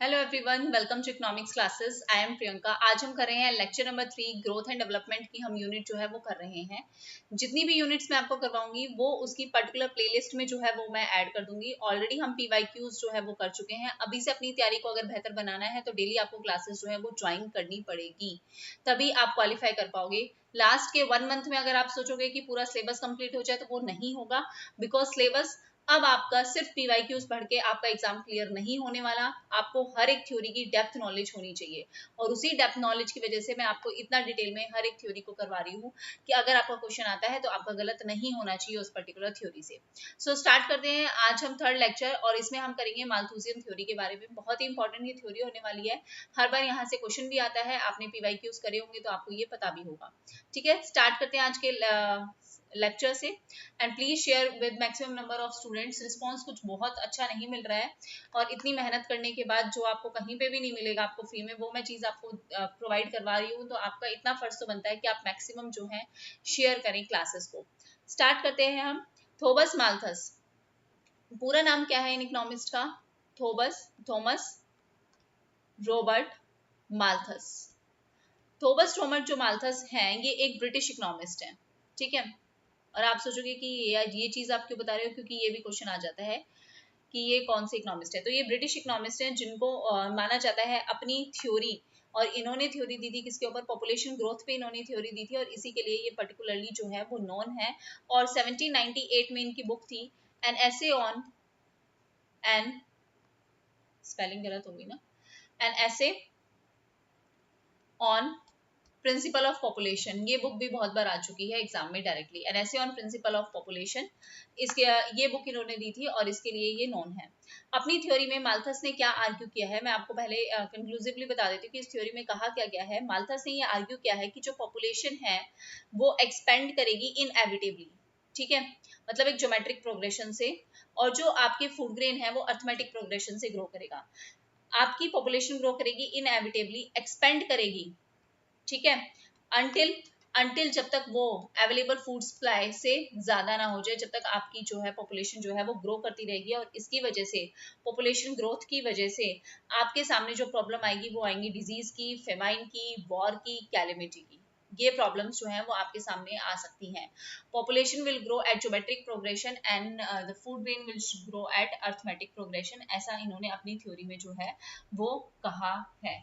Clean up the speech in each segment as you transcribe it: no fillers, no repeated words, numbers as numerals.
Hello everyone, welcome to economics classes. I am Priyanka. आज हम कर रहे हैं lecture number 3 growth and development की। हम यूनिट जो है वो कर रहे हैं। जितनी भी यूनिट्स मैं आपको करवाऊंगी वो उसकी पर्टिकुलर प्लेलिस्ट में जो है वो मैं ऐड कर दूंगी। ऑलरेडी हम पीवाईक्यूज जो है वो कर चुके हैं। अभी से अपनी तैयारी को अगर बेहतर बनाना है तो डेली आपको क्लासेस जो है वो ज्वाइन करनी पड़ेगी, तभी आप क्वालिफाई कर पाओगे। लास्ट के 1 मंथ में अगर आप सोचोगे कि पूरा सिलेबस कंप्लीट हो जाए तो वो नहीं होगा, बिकॉज सिलेबस अब आपका सिर्फ पीवाईक्यूज पढ़ के आपका एग्जाम क्लियर नहीं होने वाला। आपको हर एक थ्योरी की डेप्थ नॉलेज होनी चाहिए, और उसी डेप्थ नॉलेज की वजह से मैं आपको इतना डिटेल में हर एक थ्योरी को करवा रही हूँ कि अगर आपका क्वेश्चन आता है तो आपका गलत नहीं होना चाहिए उस पर्टिकुलर थ्योरी से। सो स्टार्ट करते हैं। आज हम थर्ड लेक्चर और इसमें हम करेंगे माल्थुसियन थ्योरी के बारे में। बहुत ही इंपॉर्टेंट ये थ्योरी होने वाली है। हर बार यहाँ से क्वेश्चन भी आता है, आपने पीवाईक्यूज करे होंगे तो आपको ये पता भी होगा। ठीक है, स्टार्ट करते हैं आज के लेक्चर से। And please share with maximum number of students. Response कुछ बहुत अच्छा नहीं मिल रहा है, और इतनी मेहनत करने के बाद जो आपको कहीं पे भी नहीं मिलेगा आपको फ्री में, वो मैं चीज आपको प्रोवाइड करवा रही हूँ। तो आपका इतना फर्ज तो बनता है कि आप मैक्सिमम जो है शेयर करें क्लासेस को। स्टार्ट करते हैं हम। थॉमस माल्थस, पूरा नाम क्या है इन इकोनॉमिस्ट का? Thomas Robert Malthus. Thomas Robert जो माल्थस हैं, ये एक ब्रिटिश इकोनॉमिस्ट हैं। ठीक है, और आप सोचोगे कि ये चीज आप क्यों बता रहे हो, क्योंकि ये भी क्वेश्चन आ जाता है कि ये कौन से इकोनॉमिस्ट है। तो ये ब्रिटिश इकोनॉमिस्ट हैं जिनको माना जाता है अपनी थ्योरी, और इन्होंने थ्योरी दी थी किसके ऊपर? पॉपुलेशन ग्रोथ पे इन्होंने थ्योरी दी थी, और इसी के लिए ये पर्टिकुलरली जो है वो नोन है। और 1798 में इनकी बुक थी an essay on an, spelling गलत होगी ना, an essay on principle of population. ये बुक भी बहुत बार आ चुकी है एग्जाम में directly. An essay on principle of population, इसके ये बुक इन्होंने दी थी और इसके लिए ये नोन है। अपनी थ्योरी में माल्थस ने क्या आर्ग्यू किया है, मैं आपको पहले कंक्लूसिवली बता देती हूँ कि इस थ्योरी में कहा क्या गया है। माल्थस ने ये आर्ग्यू किया है कि जो पॉपुलेशन है वो एक्सपेंड करेगी इनएविटेबली। ठीक है, मतलब एक ज्योमेट्रिक प्रोग्रेशन से, और जो आपके फूड ग्रेन है वो अर्थमेटिक प्रोग्रेशन से ग्रो करेगा। आपकी पॉपुलेशन ग्रो करेगी इनएविटेबली, एक्सपेंड करेगी। ठीक है, अंटिल अंटिल जब तक वो अवेलेबल फूड सप्लाई से ज्यादा ना हो जाए, जब तक आपकी जो है पॉपुलेशन जो है वो ग्रो करती रहेगी। और इसकी वजह से, पॉपुलेशन ग्रोथ की वजह से, आपके सामने जो प्रॉब्लम आएगी वो आएंगी डिजीज की, फेमाइन की, वॉर की, कैलेमिटी की। ये प्रॉब्लम्स जो हैं वो आपके सामने आ सकती हैं। Population will grow at geometric progression and the food grain will grow at arithmetic progression, ऐसा इन्होंने अपनी थ्योरी में जो है वो कहा है।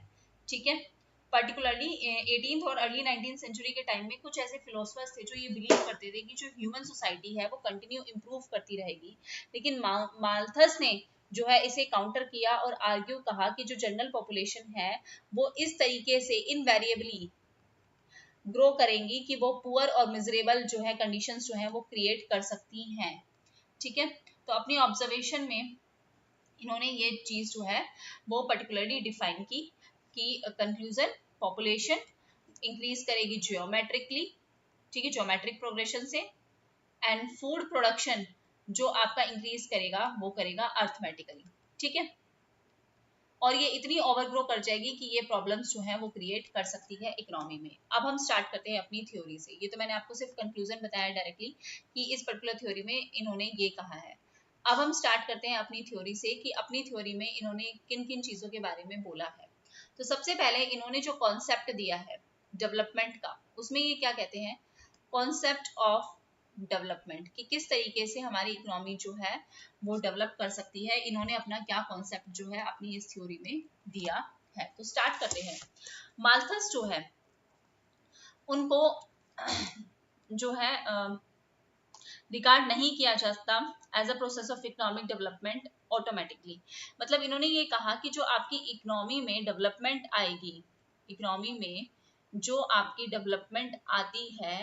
ठीक है, पर्टिकुलरली 18th और अर्ली 19th सेंचुरी के टाइम में कुछ ऐसे फिलोसफर्स थे जो ये बिलीव करते थे कि जो ह्यूमन सोसाइटी है वो कंटिन्यू इम्प्रूव करती रहेगी। लेकिन माल्थस ने जो है इसे काउंटर किया और आर्ग्यू कहा कि जो जनरल पॉपुलेशन है वो इस तरीके से इनवेरिएबली ग्रो करेंगी कि वो पुअर और मिजरेबल जो है कंडीशंस जो है वो क्रिएट कर सकती हैं। ठीक है, तो अपनी ऑब्जर्वेशन में इन्होंने ये चीज जो है वो पर्टिकुलरली डिफाइन की कि कंक्लूजन, पॉपुलेशन इंक्रीज करेगी जियोमेट्रिकली, ठीक है, जियोमेट्रिक प्रोग्रेशन से। एंड फूड प्रोडक्शन जो आपका इंक्रीज करेगा वो करेगा अर्थमेटिकली। ठीक है, और ये इतनी ओवरग्रो कर जाएगी कि ये प्रॉब्लम्स जो है वो क्रिएट कर सकती है इकोनॉमी में। अब हम स्टार्ट करते हैं अपनी थ्योरी से। ये तो मैंने आपको सिर्फ कंक्लूजन बताया डायरेक्टली कि इस पर्टिकुलर थ्योरी में इन्होंने ये कहा है। अब हम स्टार्ट करते हैं अपनी थ्योरी से कि अपनी थ्योरी में इन्होंने किन किन चीजों के बारे में बोला है। तो सबसे पहले इन्होंने जो कॉन्सेप्ट दिया है डेवलपमेंट का, उसमें ये क्या कहते हैं? कॉन्सेप्ट ऑफ डेवलपमेंट, कि किस तरीके से हमारी इकोनॉमी जो है वो डेवलप कर सकती है। इन्होंने अपना क्या कॉन्सेप्ट जो है अपनी इस थ्योरी में दिया है। तो स्टार्ट करते हैं। माल्थस जो है उनको जो है रिगार्ड नहीं किया जाता as a process of economic development automatically. मतलब इन्होंने ये कहा कि जो आपकी इकोनॉमी में डेवलपमेंट आएगी, इकोनॉमी में जो आपकी डेवलपमेंट आती है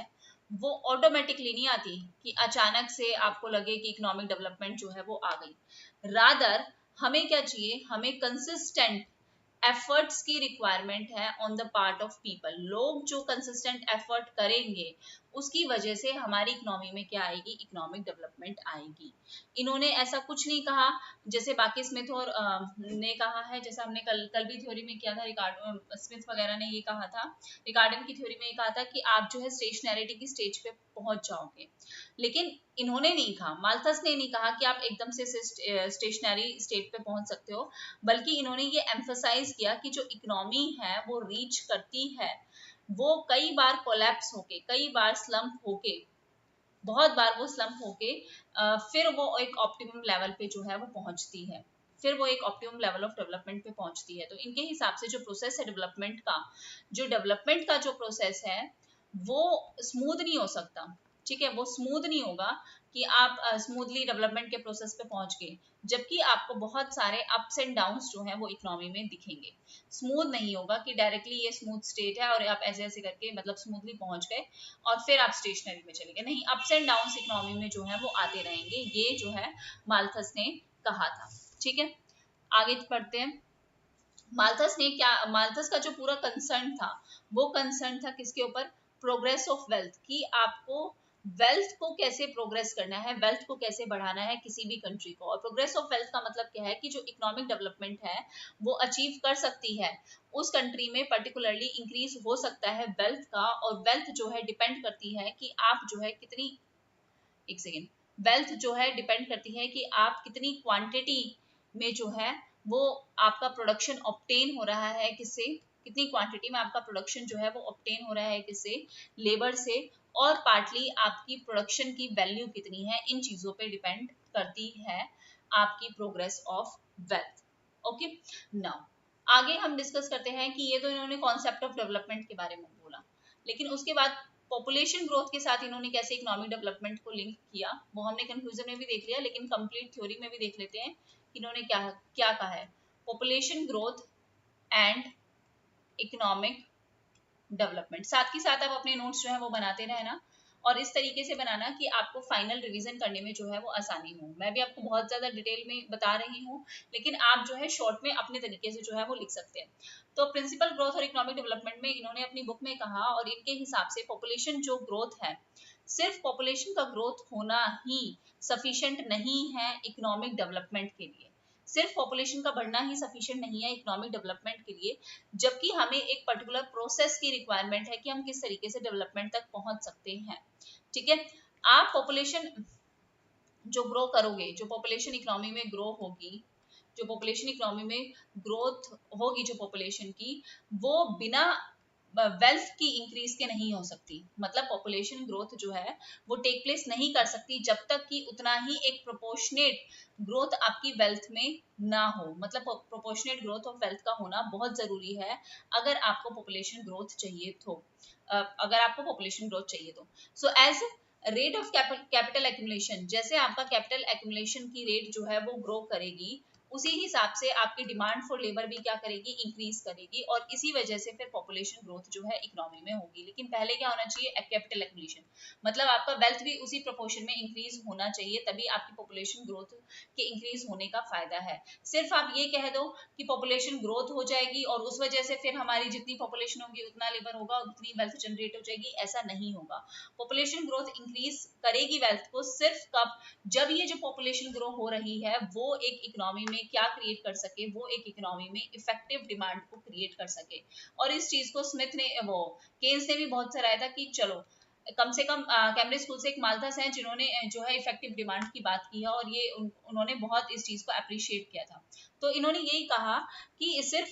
वो ऑटोमेटिकली नहीं आती कि अचानक से आपको लगे कि इकोनॉमिक डेवलपमेंट जो है वो आ गई। रादर हमें क्या चाहिए? हमें कंसिस्टेंट एफर्ट्स की रिक्वायरमेंट है on the part of people. लोग जो कंसिस्टेंट एफर्ट करेंगे उसकी वजह से हमारी इकोनॉमी में क्या आएगी, इकोनॉमिक डेवलपमेंट आएगी। इन्होंने ऐसा कुछ नहीं कहा जैसे बाकी स्मिथ और ने कहा है, जैसा हमने कल भी थ्योरी में किया था, रिकार्डो स्मिथ वगैरह ने ये कहा था, रिकार्डन की थ्योरी में ये कहा था कि आप जो है स्टेशनैरिटी की स्टेज पे पहुंच जाओगे। लेकिन इन्होंने नहीं कहा, माल्थस ने नहीं कहा कि आप एकदम से स्टेशनरी स्टेट पे पहुंच सकते हो, बल्कि इन्होंने ये एम्फसाइज किया कि जो इकोनॉमी है वो रीच करती है, वो कई बार कोलैप्स होके, कई बार स्लम्प होके, बहुत बार वो स्लम्प होके फिर वो एक ऑप्टिमम लेवल पे जो है वो पहुंचती है, फिर वो एक ऑप्टिमम लेवल ऑफ डेवलपमेंट पे पहुंचती है। तो इनके हिसाब से जो प्रोसेस है डेवलपमेंट का, जो प्रोसेस है वो स्मूथ नहीं हो सकता, ठीक है, वो स्मूथ नहीं होगा कि आप स्मूथली डेवलपमेंट के प्रोसेस पे पहुंच गए, जबकि आपको बहुत सारे अप्स एंड डाउन्स जो है वो इकोनॉमी में दिखेंगे। स्मूथ नहीं होगा कि डायरेक्टली ये स्मूथ स्टेट है और आप ऐसे ऐसे करके मतलब स्मूथली पहुंच गए और फिर आप स्टेशनरी में चले गए, नहीं, अप्स एंड डाउन्स इकोनॉमी में जो है वो आते रहेंगे, ये जो है माल्थस ने कहा था। ठीक है, आगे बढ़ते हैं। माल्थस का जो पूरा कंसर्न था, वो कंसर्न था किसके ऊपर, प्रोग्रेस ऑफ वेल्थ, कि आपको वेल्थ को कैसे प्रोग्रेस करना है, वेल्थ को कैसे बढ़ाना है किसी भी कंट्री को। और प्रोग्रेस ऑफ वेल्थ का मतलब क्या है कि जो इकोनॉमिक डेवलपमेंट है वो अचीव कर सकती है उस कंट्री में, पर्टिकुलरली इंक्रीज हो सकता है वेल्थ का, और वेल्थ जो है डिपेंड करती है कि आप जो है कितनी, एक सेकेंड, वेल्थ जो है डिपेंड करती है कि आप कितनी क्वांटिटी में जो है वो आपका प्रोडक्शन ऑब्टेन हो रहा है, किससे, कितनी क्वांटिटी में आपका प्रोडक्शन जो है वो ऑब्टेन हो रहा है, किससे, लेबर से, और पार्टली आपकी प्रोडक्शन की वैल्यू कितनी है, इन चीजों पे डिपेंड करती है आपकी progress of wealth. Okay, now आगे हम डिस्कस करते हैं कि ये तो इन्होंने कॉन्सेप्ट ऑफ डेवलपमेंट के बारे में बोला, लेकिन उसके बाद पॉपुलेशन ग्रोथ के साथ इन्होंने कैसे इकोनॉमिक डेवलपमेंट को लिंक किया वो हमने कंक्लूजन में भी देख लिया, लेकिन कंप्लीट थ्योरी में भी देख लेते हैं कि इन्होंने क्या क्या कहा है। Population growth and economic development, साथ ही साथ आप अपने नोट्स जो है वो बनाते रहना, और इस तरीके से बनाना कि आपको फाइनल रिवीजन करने में जो है वो आसानी हो। मैं भी आपको बहुत ज्यादा डिटेल में बता रही हूँ, लेकिन आप जो है शॉर्ट में अपने तरीके से जो है वो लिख सकते हैं। तो प्रिंसिपल ग्रोथ और इकोनॉमिक डेवलपमेंट में इन्होंने अपनी बुक में कहा, और इनके हिसाब से पॉपुलेशन जो ग्रोथ है, सिर्फ पॉपुलेशन का ग्रोथ होना ही सफिशिएंट नहीं है इकोनॉमिक डेवलपमेंट के लिए, सिर्फ पॉपुलेशन का बढ़ना ही सफिशिएंट नहीं है इकोनॉमिक डेवलपमेंट के लिए, जबकि हमें एक पर्टिकुलर प्रोसेस की रिक्वायरमेंट है कि हम किस तरीके से डेवलपमेंट तक पहुंच सकते हैं। ठीक है, आप पॉपुलेशन जो ग्रो करोगे, जो पॉपुलेशन इकोनॉमी में ग्रो होगी, जो पॉपुलेशन इकोनॉमी में ग्रोथ होगी जो पॉपुलेशन की, वो बिना वेल्थ की इंक्रीज के नहीं हो सकती। मतलब पॉपुलेशन ग्रोथ जो है वो टेक प्लेस नहीं कर सकती जब तक कि उतना ही एक प्रोपोर्शनेट ग्रोथ आपकी वेल्थ में ना हो। मतलब प्रोपोर्शनेट ग्रोथ ऑफ वेल्थ का होना बहुत जरूरी है अगर आपको पॉपुलेशन ग्रोथ चाहिए तो, अगर आपको पॉपुलेशन ग्रोथ चाहिए तो। So as rate of capital accumulation, जैसे आपका कैपिटल एक्यूमुलेशन की रेट जो है वो ग्रो करेगी, उसी हिसाब से आपकी डिमांड फॉर लेबर भी क्या करेगी, इंक्रीज करेगी, और इसी वजह से फिर पॉपुलेशन ग्रोथ जो है इकोनॉमी में होगी। लेकिन पहले क्या होना चाहिए, कैपिटल एक्यूमुलेशन, मतलब आपका वेल्थ भी उसी प्रोपोर्शन में इंक्रीज होना चाहिए, तभी आपकी पॉपुलेशन ग्रोथ के इंक्रीज होने का फायदा है। सिर्फ आप ये कह दो कि पॉपुलेशन ग्रोथ हो जाएगी और उस वजह से फिर हमारी जितनी पॉपुलेशन होगी उतना लेबर होगा, उतनी वेल्थ जनरेट हो जाएगी, ऐसा नहीं होगा। पॉपुलेशन ग्रोथ इंक्रीज करेगी वेल्थ को सिर्फ कब, जब ये जो पॉपुलेशन ग्रो हो रही है वो एक इकोनॉमी में क्या क्रिएट कर सके, वो एक इकोनॉमी में इफेक्टिव डिमांड को क्रिएट कर सके। और इस चीज को स्मिथ ने, वो केन्स ने भी बहुत सराहा था कि चलो कम से कम कैम्ब्रिज स्कूल से एक माल्थस हैं जिन्होंने जो है इफेक्टिव डिमांड की बात की है, और ये उन्होंने बहुत इस चीज को अप्रिशिएट किया था। तो इन्होंने यही कहा कि सिर्फ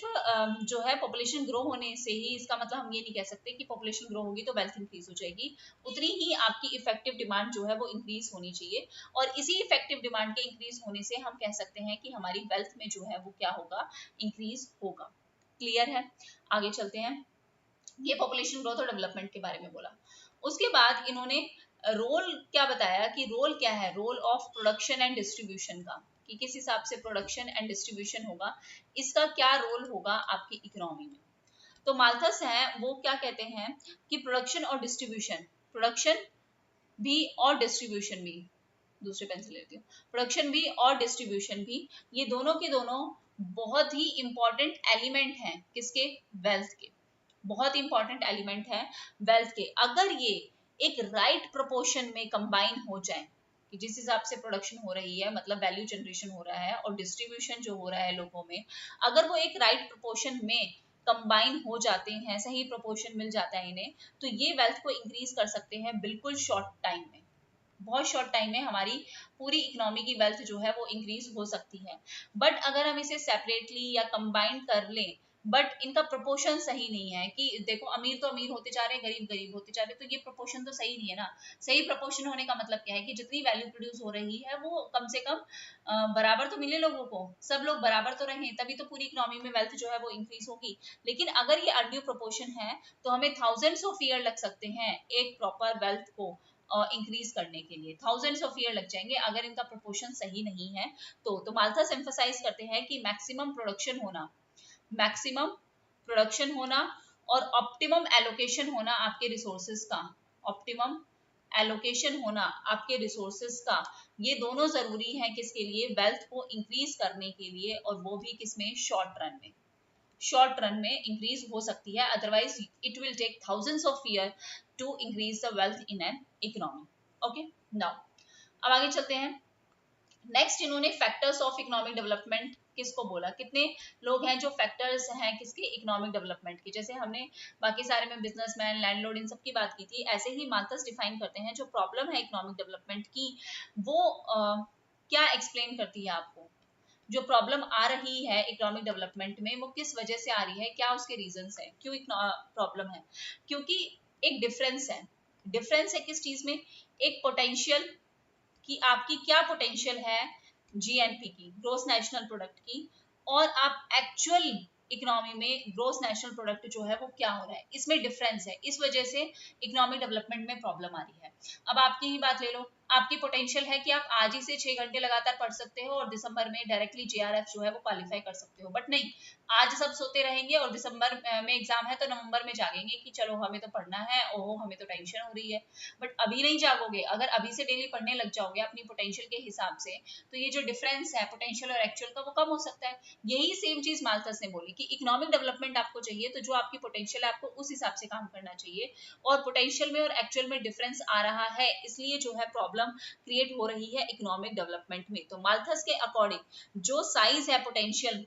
जो है पॉपुलेशन ग्रो होने से ही, इसका मतलब हम ये नहीं कह सकते कि पॉपुलेशन ग्रो होगी तो वेल्थ इंक्रीज हो जाएगी, उतनी ही आपकी इफेक्टिव डिमांड जो है वो इंक्रीज होनी चाहिए, और इसी इफेक्टिव डिमांड के इंक्रीज होने से हम कह सकते हैं कि हमारी वेल्थ में जो है वो क्या होगा, इंक्रीज होगा। क्लियर है, आगे चलते हैं। ये पॉपुलेशन ग्रोथ और डेवलपमेंट के बारे में बोला। उसके बाद इन्होंने रोल क्या बताया कि रोल क्या है, role of production and distribution का, कि किस हिसाब से प्रोडक्शन एंड डिस्ट्रीब्यूशन होगा, इसका क्या रोल होगा आपकी इकोनॉमी में। तो माल्थस है वो क्या कहते हैं कि प्रोडक्शन और डिस्ट्रीब्यूशन, प्रोडक्शन भी और डिस्ट्रीब्यूशन भी, दूसरे पेंसिल लेती हूँ, प्रोडक्शन भी और डिस्ट्रीब्यूशन भी, ये दोनों के दोनों बहुत ही इंपॉर्टेंट एलिमेंट हैं किसके, वेल्थ के, बहुत इंपॉर्टेंट एलिमेंट है वेल्थ के। अगर ये एक राइट प्रोपोर्शन में कंबाइन हो जाए, कि जिस हिसाब से प्रोडक्शन हो रही है, मतलब वैल्यू जनरेशन हो रहा है और डिस्ट्रीब्यूशन जो हो रहा है लोगों में, अगर वो एक राइट प्रोपोर्शन में कंबाइन हो जाते हैं, सही प्रोपोर्शन मिल जाता है इन्हें, तो ये वेल्थ को इंक्रीज कर सकते हैं बिल्कुल शॉर्ट टाइम में। बहुत शॉर्ट टाइम में हमारी पूरी इकोनॉमी की वेल्थ जो है वो इंक्रीज हो सकती है। बट अगर हम इसे सेपरेटली या कंबाइन कर लें, बट इनका प्रोपोर्शन सही नहीं है, कि देखो अमीर तो अमीर होते जा रहे हैं, गरीब गरीब होते जा रहे हैं, तो ये प्रोपोर्शन तो सही नहीं है ना। सही प्रोपोर्शन होने का मतलब क्या है, कि जितनी वैल्यू प्रोड्यूस हो रही है वो कम से कम बराबर तो मिले लोगों को, सब लोग बराबर तो रहें, तभी तो पूरी इकोनॉमी में वेल्थ जो है वो इंक्रीज होगी। लेकिन अगर ये अनड्यू प्रोपोर्शन है, तो हमें थाउजेंड्स ऑफ ईयर लग सकते हैं एक प्रॉपर वेल्थ को इंक्रीज करने के लिए, थाउजेंड्स ऑफ ईयर लग जाएंगे अगर इनका प्रोपोर्शन सही नहीं है। तो माल्थस एम्फसाइज करते हैं कि मैक्सिमम प्रोडक्शन होना, मैक्सिमम प्रोडक्शन होना और ऑप्टिमम एलोकेशन होना आपके रिसोर्सेज का, ऑप्टिमम एलोकेशन होना आपके रिसोर्सेज का, ये दोनों जरूरी है किसके लिए, वेल्थ को इंक्रीज करने के लिए, और वो भी किसमें, शॉर्ट रन में। शॉर्ट रन में इंक्रीज हो सकती है, otherwise it will take thousands of year to increase the wealth in an economy. Okay, now अब आगे चलते हैं। नेक्स्ट इन्होंने फैक्टर्स ऑफ इकोनॉमिक डेवलपमेंट किसको बोला, कितने लोग हैं जो फैक्टर्स हैं किसके, इकोनॉमिक डेवलपमेंट के। जैसे हमने बाकी सारे में बिजनेसमैन, लैंडलॉर्ड, इन सब की बात की थी, ऐसे ही माल्थस डिफाइन करते हैं जो प्रॉब्लम है इकोनॉमिक डेवलपमेंट की, वो क्या एक्सप्लेन करती है आपको। जो प्रॉब्लम आ रही है इकोनॉमिक डेवलपमेंट में वो किस वजह से आ रही है, क्या उसके रीजंस है, क्यों प्रॉब्लम है। क्योंकि एक डिफरेंस है, डिफरेंस है किस चीज में, एक पोटेंशियल, कि आपकी क्या पोटेंशियल है जीएनपी की, ग्रोस नेशनल प्रोडक्ट की, और आप एक्चुअल इकोनॉमी में ग्रोस नेशनल प्रोडक्ट जो है वो क्या हो रहा है, इसमें डिफरेंस है। इस वजह से इकोनॉमिक डेवलपमेंट में प्रॉब्लम आ रही है। अब आपकी ही बात ले लो, आपकी पोटेंशियल है कि आप आज ही से 6 घंटे लगातार पढ़ सकते हो और दिसंबर में डायरेक्टली जेआरएफ जो है वो क्वालिफाई कर सकते हो, बट नहीं, आज सब सोते रहेंगे और दिसंबर में एग्जाम है तो नवंबर में जागेंगे कि चलो हमें तो पढ़ना है, ओहो हमें तो टेंशन हो रही है। बट अभी नहीं जागोगे, अगर अभी से डेली पढ़ने लग जाओगे अपनी पोटेंशियल के हिसाब से, तो ये जो डिफरेंस है पोटेंशियल और एक्चुअल का वो कम हो सकता है। यही सेम चीज माल्थस ने बोली कि इकोनॉमिक डेवलपमेंट आपको चाहिए तो जो आपकी पोटेंशियल है आपको उस हिसाब से काम करना चाहिए, और पोटेंशियल में और एक्चुअल में डिफरेंस आ रहा है, इसलिए जो है प्रॉब्लम क्रिएट हो रही है इकोनॉमिक डेवलपमेंट में। तो माल्थस के अकॉर्डिंग जो साइज है पोटेंशियल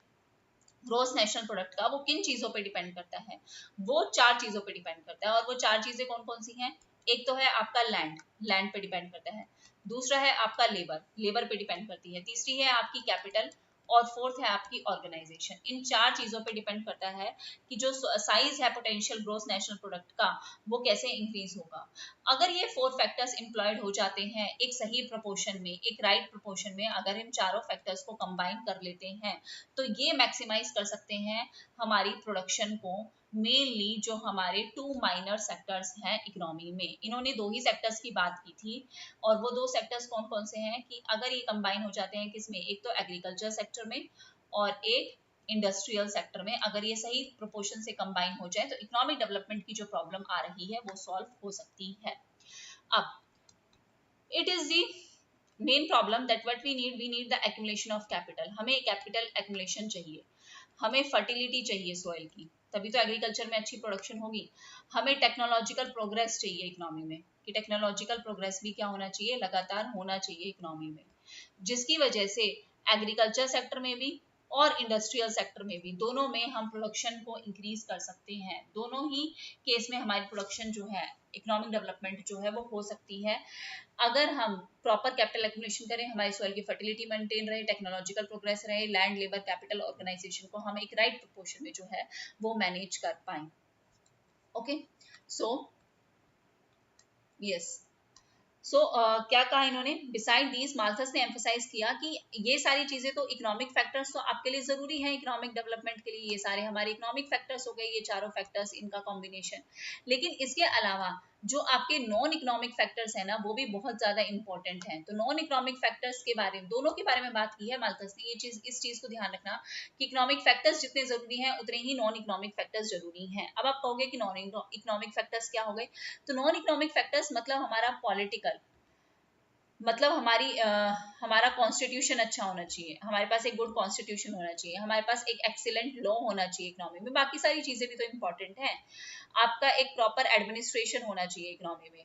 ग्रोस नेशनल प्रोडक्ट का, वो किन चीजों पे डिपेंड करता है, वो 4 चीजों पे डिपेंड करता है। और वो 4 चीजें कौन कौन सी हैं, एक तो है आपका लैंड, लैंड पे डिपेंड करता है। दूसरा है आपका लेबर, लेबर पे डिपेंड करती है। तीसरी है आपकी कैपिटल, और फोर्थ है आपकी ऑर्गेनाइजेशन। इन 4 चीजों पे डिपेंड करता है कि जो साइज है पोटेंशियल ग्रोस नेशनल प्रोडक्ट का वो कैसे इंक्रीज होगा। अगर ये 4 फैक्टर्स इंप्लॉयड हो जाते हैं एक सही प्रोपोर्शन में, एक राइट प्रोपोर्शन में, अगर इन चारों फैक्टर्स को कंबाइन कर लेते हैं, तो ये मैक्सिमाइज कर सकते हैं हमारी प्रोडक्शन को। मेनली जो हमारे 2 माइनर सेक्टर्स हैं इकोनॉमी में, इन्होंने 2 ही सेक्टर्स की बात की थी, और वो 2 सेक्टर्स कौन कौन से हैं, कि अगर ये कंबाइन हो जाते हैं किसमें, एक तो एग्रीकल्चर सेक्टर में और एक इंडस्ट्रियल सेक्टर में, अगर ये सही प्रोपोर्शन से कंबाइन हो जाए तो इकोनॉमिक डेवलपमेंट की जो प्रॉब्लम आ रही है वो सॉल्व हो सकती है। अब it is the main problem that what we need the accumulation of capital. हमें कैपिटल एक्यूमुलेशन चाहिए, हमें फर्टिलिटी चाहिए सॉइल की, तभी तो एग्रीकल्चर में अच्छी प्रोडक्शन होगी। हमें टेक्नोलॉजिकल प्रोग्रेस चाहिए इकोनॉमी में, कि टेक्नोलॉजिकल प्रोग्रेस भी क्या होना चाहिए, लगातार होना चाहिए इकोनॉमी में, जिसकी वजह से एग्रीकल्चर सेक्टर में भी और इंडस्ट्रियल सेक्टर में भी, दोनों में हम प्रोडक्शन को इंक्रीज कर सकते हैं। दोनों ही केस में हमारी प्रोडक्शन जो है, इकोनॉमिक डेवलपमेंट जो है वो हो सकती है, अगर हम प्रॉपर कैपिटल एक्यूमुलेशन करें, हमारी सॉइल की फर्टिलिटी मेंटेन रहे, टेक्नोलॉजिकल प्रोग्रेस रहे, लैंड, लेबर, कैपिटल, ऑर्गेनाइजेशन को हम एक राइट प्रोपोर्शन में जो है वो मैनेज कर पाए। ओके, सो यस, सो क्या कहा इन्होंने, बिसाइड दीज माल्थस ने एम्फोसाइज किया कि ये सारी चीजें तो इकोनॉमिक फैक्टर्स तो आपके लिए जरूरी है इकोनॉमिक डेवलपमेंट के लिए, ये सारे हमारे इकोनॉमिक फैक्टर्स हो गए, ये चारों फैक्टर्स, इनका कॉम्बिनेशन। लेकिन इसके अलावा जो आपके नॉन इकोनॉमिक फैक्टर्स है ना, वो भी बहुत ज्यादा इंपॉर्टेंट हैं। तो नॉन इकोनॉमिक फैक्टर्स के बारे में, दोनों के बारे में बात की है माल्थस ने। ये चीज, इस चीज को ध्यान रखना कि इकोनॉमिक फैक्टर्स जितने जरूरी हैं उतने ही नॉन इकोनॉमिक फैक्टर्स जरूरी हैं। अब आप कहोगे कि नॉन इकोनॉमिक फैक्टर्स क्या हो गए, तो नॉन इकोनॉमिक फैक्टर्स मतलब हमारा पॉलिटिकल, मतलब हमारा कॉन्स्टिट्यूशन अच्छा होना चाहिए, हमारे पास एक गुड कॉन्स्टिट्यूशन होना चाहिए, हमारे पास एक एक्सीलेंट लॉ होना चाहिए इकोनॉमी में। बाकी सारी चीजें भी तो इम्पोर्टेंट हैं। आपका एक प्रॉपर एडमिनिस्ट्रेशन होना चाहिए इकोनॉमी में,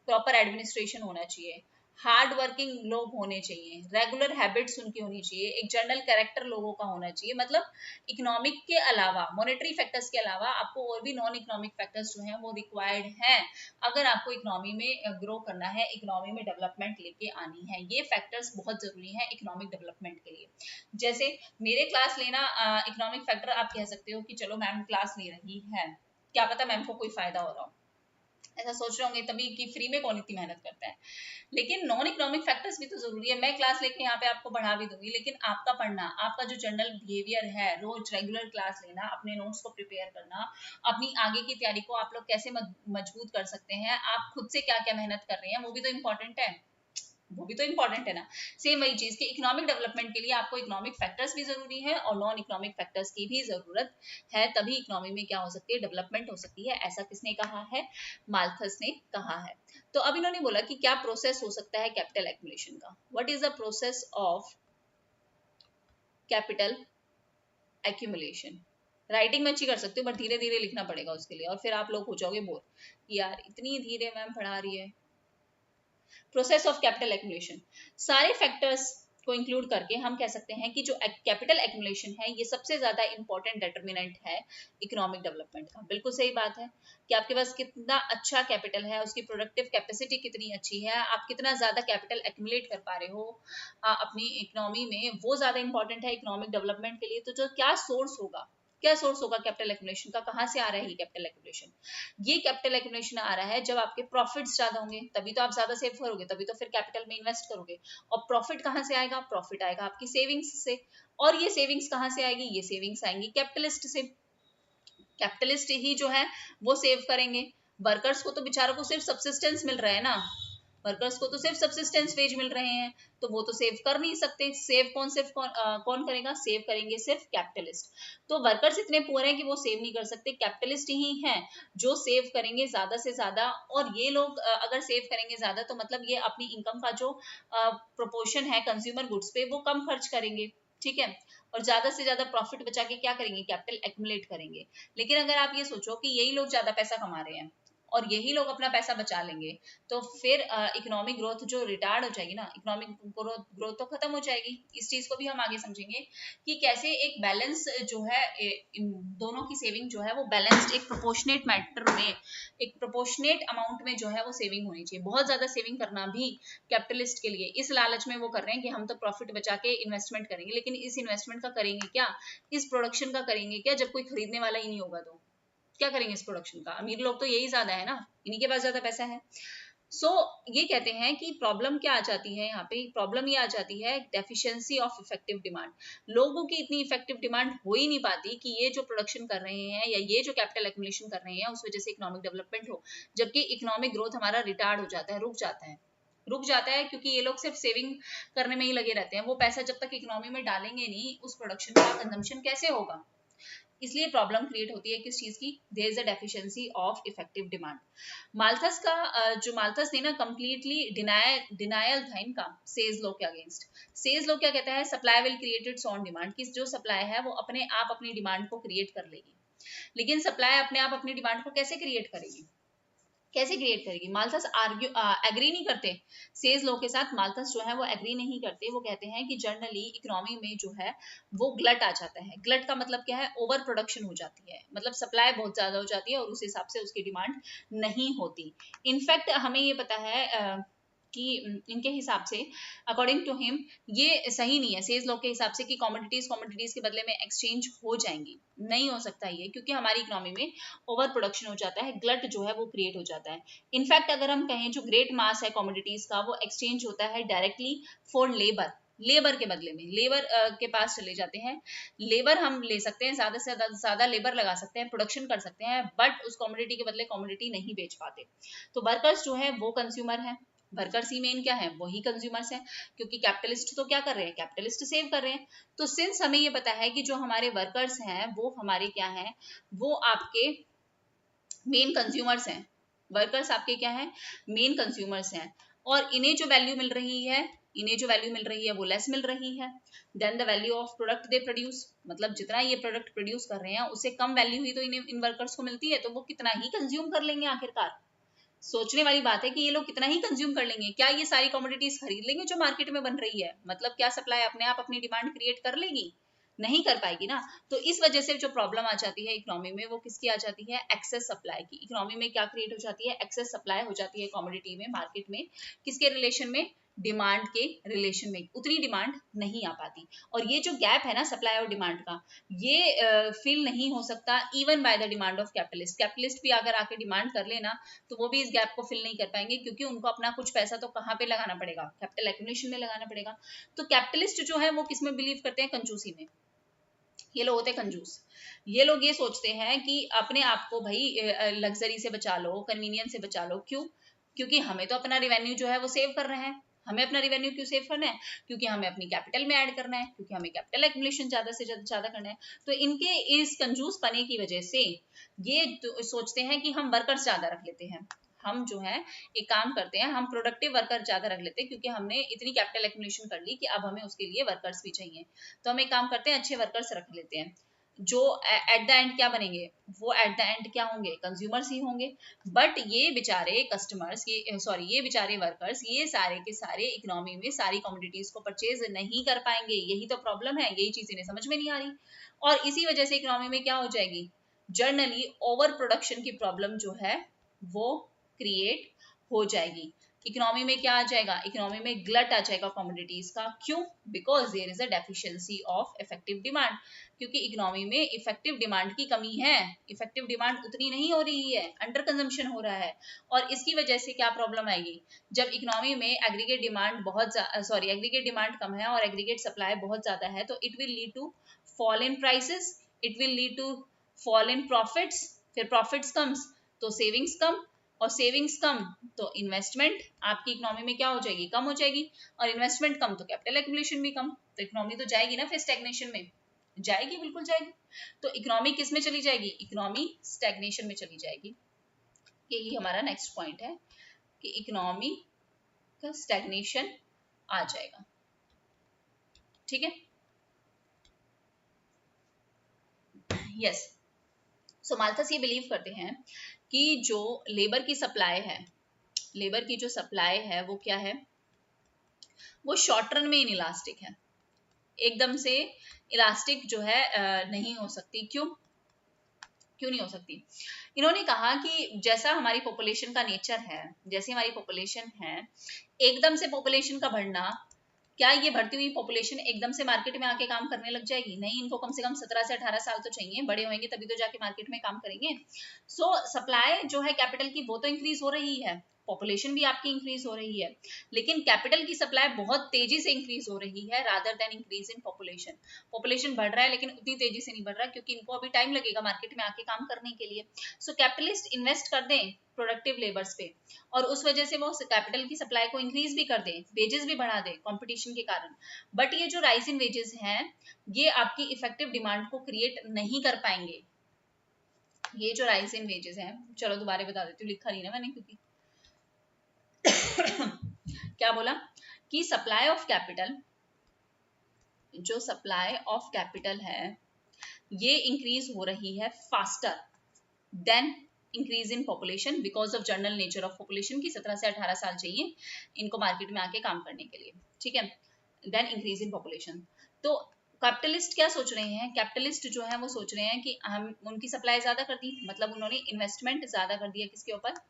प्रॉपर एडमिनिस्ट्रेशन होना चाहिए, हार्ड वर्किंग लोग होने चाहिए, रेगुलर हैबिट्स उनकी होनी चाहिए, एक जनरल कैरेक्टर लोगों का होना चाहिए। मतलब इकोनॉमिक के अलावा, मॉनेटरी फैक्टर्स के अलावा आपको और भी नॉन इकोनॉमिक फैक्टर्स जो हैं वो रिक्वायर्ड हैं अगर आपको इकोनॉमी में ग्रो करना है, इकोनॉमी में डेवलपमेंट लेके आनी है। ये फैक्टर्स बहुत जरूरी हैं इकोनॉमिक डेवलपमेंट के लिए। जैसे मेरे क्लास लेना इकोनॉमिक फैक्टर, आप कह सकते हो कि चलो मैम क्लास ले रही है, क्या पता मैम को कोई फायदा हो रहा हो, ऐसा सोच रहे होंगे तभी कि फ्री में कौन इतनी मेहनत करता है। लेकिन नॉन इकोनॉमिक फैक्टर्स भी तो जरूरी है। मैं क्लास लेके यहाँ पे आपको बढ़ा भी दूंगी, लेकिन आपका पढ़ना, आपका जो जनरल बिहेवियर है, रोज रेगुलर क्लास लेना, अपने नोट्स को प्रिपेयर करना, अपनी आगे की तैयारी को आप लोग कैसे मजबूत कर सकते हैं, आप खुद से क्या क्या मेहनत कर रहे हैं, वो भी तो इम्पोर्टेंट है, वो भी तो इम्पोर्टेंट है ना। सेम वही चीज कि इकोनॉमिक डेवलपमेंट के लिए आपको इकोनॉमिक फैक्टर्स भी जरूरी है और नॉन इकोनॉमिक फैक्टर्स की भी जरूरत है, तभी इकोनॉमी में क्या हो सकती है, डेवलपमेंट हो सकती है। ऐसा किसने कहा है, माल्थस ने कहा है। तो अब इन्होंने बोला कि क्या प्रोसेस हो सकता है कैपिटल एक्युमुलेशन का, what is the process of capital accumulation. Writing में अच्छी कर सकते हो बट धीरे धीरे लिखना पड़ेगा उसके लिए, और फिर आप लोग हो जाओगे बोर, यार इतनी धीरे मैम पढ़ा रही है। प्रोसेस ऑफ कैपिटल एक्युमुलेशन, सारे फैक्टर्स को इंक्लूड करके हम कह सकते हैं कि जो कैपिटल एक्युमुलेशन है ये सबसे ज्यादा इंपॉर्टेंट डिटर्मिनेंट है इकोनॉमिक डेवलपमेंट का। बिल्कुल सही बात है कि आपके पास कितना अच्छा कैपिटल है, उसकी प्रोडक्टिव कैपेसिटी कितनी अच्छी है, आप कितना ज्यादा कैपिटल एक्युमुलेट कर पा रहे हो अपनी इकोनॉमी में, वो ज्यादा इंपॉर्टेंट है इकोनॉमिक डेवलपमेंट के लिए। तो जो क्या सोर्स होगा, क्या सोर्स होगा कैपिटल एक्युमुलेशन का, कहां से आ रहा है ये कैपिटल एक्युमुलेशन, ये कैपिटल एक्युमुलेशन आ रहा है जब आपके प्रॉफिट्स ज्यादा होंगे, तभी तो आप ज्यादा सेव करोगे, तभी तो फिर कैपिटल में इन्वेस्ट करोगे। और प्रॉफिट कहां से आएगा, प्रॉफिट आएगा आपकी सेविंग्स से, और ये सेविंग्स कहां से आएगी, ये सेविंग्स आएंगी कैपिटलिस्ट से। कैपिटलिस्ट ही जो है वो सेव करेंगे, वर्कर्स को तो बेचारों को सिर्फ सब्सिस्टेंस मिल रहा है ना, वर्कर्स को तो सिर्फ सब्सिस्टेंस वेज मिल रहे हैं, तो वो तो सेव कर नहीं सकते। सेव कौन, सिर्फ कौन करेगा, सेव करेंगे सिर्फ कैपिटलिस्ट। तो वर्कर्स इतने पुअर हैं कि वो सेव नहीं कर सकते, कैपिटलिस्ट ही हैं जो सेव करेंगे ज्यादा से ज्यादा। और ये लोग अगर सेव करेंगे ज्यादा तो मतलब ये अपनी इनकम का जो प्रोपोर्शन है कंज्यूमर गुड्स पे वो कम खर्च करेंगे, ठीक है, और ज्यादा से ज्यादा प्रॉफिट बचा के क्या करेंगे, कैपिटल एक्युमुलेट करेंगे। लेकिन अगर आप ये सोचो कि यही लोग ज्यादा पैसा कमा रहे हैं और यही लोग अपना पैसा बचा लेंगे, तो फिर इकोनॉमिक ग्रोथ जो रिटार्ड हो जाएगी ना, इकोनॉमिक ग्रोथ तो खत्म हो जाएगी। इस चीज को भी हम आगे समझेंगे कि कैसे एक बैलेंस जो है, इन दोनों की सेविंग जो है वो बैलेंस्ड, एक प्रोपोर्शनेट मैटर में, एक प्रोपोर्शनेट अमाउंट में जो है वो सेविंग होनी चाहिए। बहुत ज्यादा सेविंग करना भी कैपिटलिस्ट के लिए, इस लालच में वो कर रहे हैं कि हम तो प्रॉफिट बचा के इन्वेस्टमेंट करेंगे, लेकिन इस इन्वेस्टमेंट का करेंगे क्या, इस प्रोडक्शन का करेंगे क्या, जब कोई खरीदने वाला ही नहीं होगा तो क्या करेंगे इस प्रोडक्शन का। अमीर लोग तो यही ज्यादा है ना, इन्हीं के पास ज्यादा पैसा है। सो ये कहते हैं कि प्रॉब्लम क्या आ जाती है यहाँ पे, प्रॉब्लम ये आ जाती है डेफिशिएंसी ऑफ इफेक्टिव डिमांड। लोगों की इतनी इफेक्टिव डिमांड हो ही नहीं पाती कि ये जो प्रोडक्शन कर रहे हैं या ये जो कैपिटल एक्युमुलेशन कर रहे हैं उस वजह से इकोनॉमिक डेवलपमेंट हो, जबकि इकोनॉमिक ग्रोथ हमारा रिटार्ड हो जाता है, रुक जाता है क्योंकि ये लोग सिर्फ सेविंग करने में ही लगे रहते हैं। वो पैसा जब तक इकोनॉमी में डालेंगे नहीं, उस प्रोडक्शन का कंजम्पशन कैसे होगा, इसलिए प्रॉब्लम क्रिएट होती है किस चीज की, there is a deficiency of effective demand. Malthus का जो माल्थस ने ना कंप्लीटली डिनायल था इनका सेज लॉ के अगेंस्ट। सेज लॉ क्या कहता है, supply will create its own demand, कि जो सप्लाई है वो अपने आप अपनी डिमांड को क्रिएट कर लेगी। लेकिन सप्लाई अपने आप अपनी डिमांड को कैसे क्रिएट करेगी, कैसे क्रिएट करेगी, माल्थस एग्री नहीं करते सेज लॉ के साथ। माल्थस जो है वो एग्री नहीं करते, वो कहते हैं कि जनरली इकोनॉमी में जो है वो ग्लट आ जाता है। ग्लट का मतलब क्या है, ओवर प्रोडक्शन हो जाती है, मतलब सप्लाई बहुत ज्यादा हो जाती है और उस हिसाब से उसकी डिमांड नहीं होती। इनफैक्ट हमें ये पता है कि इनके हिसाब से, अकॉर्डिंग टू हिम, ये सही नहीं है सेज लॉ के हिसाब से कि कमोडिटीज के बदले में एक्सचेंज हो जाएंगी। नहीं हो सकता ये, क्योंकि हमारी इकोनॉमी में ओवर प्रोडक्शन हो जाता है, ग्लट जो है वो क्रिएट हो जाता है। इनफैक्ट अगर हम कहें जो ग्रेट मास है कमोडिटीज का, वो एक्सचेंज होता है डायरेक्टली फॉर लेबर के बदले में, लेबर के पास चले जाते हैं। लेबर हम ले सकते हैं, ज्यादा से ज्यादा लेबर लगा सकते हैं, प्रोडक्शन कर सकते हैं, बट उस कमोडिटी के बदले कमोडिटी नहीं बेच पाते। तो वर्कर्स जो है वो कंज्यूमर है, वर्कर्स ही मेन क्या है, वही कंज्यूमर्स हैं, क्योंकि कैपिटलिस्ट तो क्या कर रहे हैं, कैपिटलिस्ट सेव कर रहे हैं। तो सिंस हमें ये पता है कि जो हमारे वर्कर्स हैं वो हमारे क्या हैं, वो आपके मेन कंज्यूमर्स हैं, वर्कर्स आपके क्या हैं, मेन कंज्यूमर्स हैं, और इन्हें जो वैल्यू मिल रही है, वो लेस मिल रही है then the value of product they produce. मतलब जितना ये प्रोडक्ट प्रोड्यूस कर रहे हैं उससे कम वैल्यू ही तो इन वर्कर्स को मिलती है, तो वो कितना ही कंज्यूम कर लेंगे आखिरकार। सोचने वाली बात है कि ये लोग कितना ही कंज्यूम कर लेंगे, क्या ये सारी कमोडिटीज खरीद लेंगे जो मार्केट में बन रही है, मतलब क्या सप्लाई अपने आप अपनी डिमांड क्रिएट कर लेगी, नहीं कर पाएगी ना। तो इस वजह से जो प्रॉब्लम आ जाती है इकोनॉमी में वो किसकी आ जाती है, एक्सेस सप्लाई की। इकोनॉमी में क्या क्रिएट हो जाती है, एक्सेस सप्लाई हो जाती है कमोडिटी में, मार्केट में, किसके रिलेशन में, डिमांड के रिलेशन में, उतनी डिमांड नहीं आ पाती। और ये जो गैप है ना सप्लाई और डिमांड का, ये फिल नहीं हो सकता even by the demand of capitalist. Capitalist भी अगर आके डिमांड कर लेना तो वो भी इस गैप को फिल नहीं कर पाएंगे, क्योंकि उनको अपना कुछ पैसा तो कहाँ पे लगाना पड़ेगा, कैपिटल एक्यूमुलेशन में लगाना पड़ेगा। तो कैपिटलिस्ट जो है वो किस में बिलीव करते हैं, कंजूसी में। ये लोग होते हैं कंजूस। ये लोग ये सोचते हैं कि अपने आप को भाई लग्जरी से बचा लो, कन्वीनियंस से बचा लो। क्यों? क्योंकि हमें तो अपना रिवेन्यू जो है वो सेव कर रहे हैं। हमें अपना रिवेन्यू क्यों सेव करना है, क्योंकि हमें अपनी कैपिटल में ऐड करना है, क्योंकि हमें कैपिटल एक्युमुलेशन ज्यादा से ज्यादा करना है। तो इनके इस कंजूस पने की वजह से ये तो सोचते हैं कि हम वर्कर्स ज्यादा रख लेते हैं, हम जो है एक काम करते हैं, हम प्रोडक्टिव वर्कर ज्यादा रख लेते हैं, क्योंकि हमने इतनी कैपिटल एक्युमुलेशन कर ली कि अब हमें उसके लिए वर्कर्स भी चाहिए। तो हम एक काम करते हैं, अच्छे वर्कर्स रख लेते हैं, जो एट द एंड क्या बनेंगे, वो एट द एंड क्या होंगे, कंज्यूमर्स ही होंगे। बट ये बेचारे कस्टमर्स, ये सॉरी ये बेचारे वर्कर्स, ये सारे के सारे इकोनॉमी में सारी कमोडिटीज को परचेज नहीं कर पाएंगे। यही तो प्रॉब्लम है, यही चीज इन्हें समझ में नहीं आ रही। और इसी वजह से इकोनॉमी में क्या हो जाएगी, जर्नली ओवर प्रोडक्शन की प्रॉब्लम जो है वो क्रिएट हो जाएगी। इकोनॉमी में क्या आ जाएगा, इकोनॉमी में ग्लट आ जाएगा कमोडिटीज का। क्यों? Because there is a deficiency of effective demand. क्योंकि इकोनॉमी में इफेक्टिव डिमांड की कमी है, इफेक्टिव डिमांड उतनी नहीं हो रही है, अंडर कंजम्पशन हो रहा है। और इसकी वजह से क्या प्रॉब्लम आएगी, जब इकोनॉमी में एग्रीगेट डिमांड एग्रीगेट डिमांड कम है और एग्रीगेट सप्लाई बहुत ज्यादा है, तो it will lead to fall in prices, it will lead to fall in profits. फिर प्रॉफिट्स कम्स तो सेविंग्स कम, और सेविंग्स कम तो इन्वेस्टमेंट आपकी इकोनॉमी में क्या हो जाएगी, कम हो जाएगी। और इन्वेस्टमेंट कम तो कैपिटल एक्युमुलेशन भी कम, तो इकोनॉमी तो जाएगी ना फिर स्टैग्नेशन में, जाएगी, बिल्कुल जाएगी। तो इकोनॉमी किस में चली जाएगी, इकोनॉमी स्टैग्नेशन में चली जाएगी। यही हमारा नेक्स्ट पॉइंट है कि इकोनॉमी का स्टैग्नेशन आ जाएगा। ठीक है, यस। सो माल्थस ये बिलीव करते हैं कि जो लेबर की सप्लाई है, लेबर की जो सप्लाई है वो क्या है, वो शॉर्ट रन में इनइलास्टिक है, एकदम से इलास्टिक जो है नहीं हो सकती। क्यों? क्यों नहीं हो सकती? इन्होंने कहा कि जैसा हमारी पॉपुलेशन का नेचर है, जैसे हमारी पॉपुलेशन है, एकदम से पॉपुलेशन का बढ़ना, क्या ये बढ़ती हुई पॉपुलेशन एकदम से मार्केट में आके काम करने लग जाएगी? नहीं, इनको कम से कम 17 से 18 साल तो चाहिए, बड़े होंगे तभी तो जाके मार्केट में काम करेंगे। सो सप्लाई जो है कैपिटल की वो तो इंक्रीज हो रही है, पॉपुलेशन भी आपकी इंक्रीज हो रही है, लेकिन कैपिटल की सप्लाई बहुत तेजी से इंक्रीज हो रही है rather than increase in population. Population बढ़ रहा है लेकिन उतनी तेजी से नहीं बढ़ रहा, क्योंकि इनको अभी टाइम लगेगा मार्केट में आके काम करने के लिए। सो कैपिटलिस्ट इन्वेस्ट कर दें प्रोडक्टिव लेबर्स पे, और उस वजह से वो कैपिटल की सप्लाई को इंक्रीज भी कर दें, वेजेस भी बढ़ा दें कंपटीशन के कारण। बट ये जो राइज इन वेजेस हैं, ये आपकी इफेक्टिव डिमांड को क्रिएट नहीं कर पाएंगे। ये जो राइज इन वेजेस हैं, चलो दोबारा बता देती हूँ, लिखा नहीं ना मैंने, क्योंकि क्या बोला कि सप्लाई ऑफ कैपिटल, जो सप्लाई ऑफ कैपिटल है ये इंक्रीज हो रही है faster than increase in population, because of general nature of population की 17 से 18 साल चाहिए इनको मार्केट में आके काम करने के लिए। ठीक है, देन इंक्रीज इन पॉपुलेशन। तो कैपिटलिस्ट क्या सोच रहे हैं, कैपिटलिस्ट जो है वो सोच रहे हैं कि हम उनकी सप्लाई ज्यादा कर दी, मतलब उन्होंने इन्वेस्टमेंट ज्यादा कर दिया किसके ऊपर,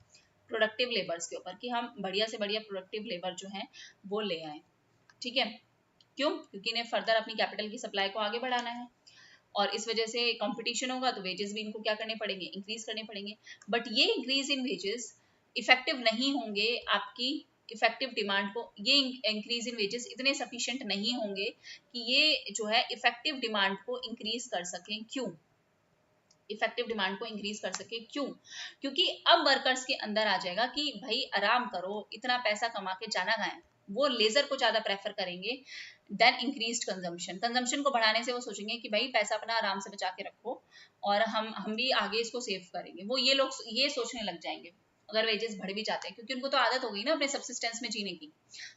प्रोडक्टिव लेबर्स के ऊपर, कि हम बढ़िया से बढ़िया प्रोडक्टिव लेबर जो है वो ले आए। ठीक है, क्यों? क्योंकि इन्हें फर्दर अपनी कैपिटल की सप्लाई को आगे बढ़ाना है, और इस वजह से कंपटीशन होगा तो वेजेस भी इनको क्या करने पड़ेंगे, इंक्रीज करने पड़ेंगे। बट ये इंक्रीज इन वेजेस इफेक्टिव नहीं होंगे आपकी इफेक्टिव डिमांड को, ये इंक्रीज इन वेजेस इतने सफिशिएंट नहीं होंगे कि ये जो है इफेक्टिव डिमांड को इंक्रीज कर सकें। क्यों? इफेक्टिव डिमांड को इंक्रीज कर सके, क्यों? क्योंकि अब वर्कर्स के अंदर आ जाएगा कि भाई आराम करो, इतना पैसा कमा के जाना है, वो लेजर को ज्यादा प्रेफर करेंगे देन इंक्रीज्ड कंजम्पशन। कंजम्पशन को बढ़ाने से वो सोचेंगे कि भाई पैसा अपना आराम से बचा के रखो और हम भी आगे इसको सेव करेंगे, वो ये लोग ये सोचने लग जाएंगे। अगर वेजेस बढ़ भी जाते हैं, क्योंकि उनको तो आदत हो गई ना अपने सब्सिस्टेंस में जीने की,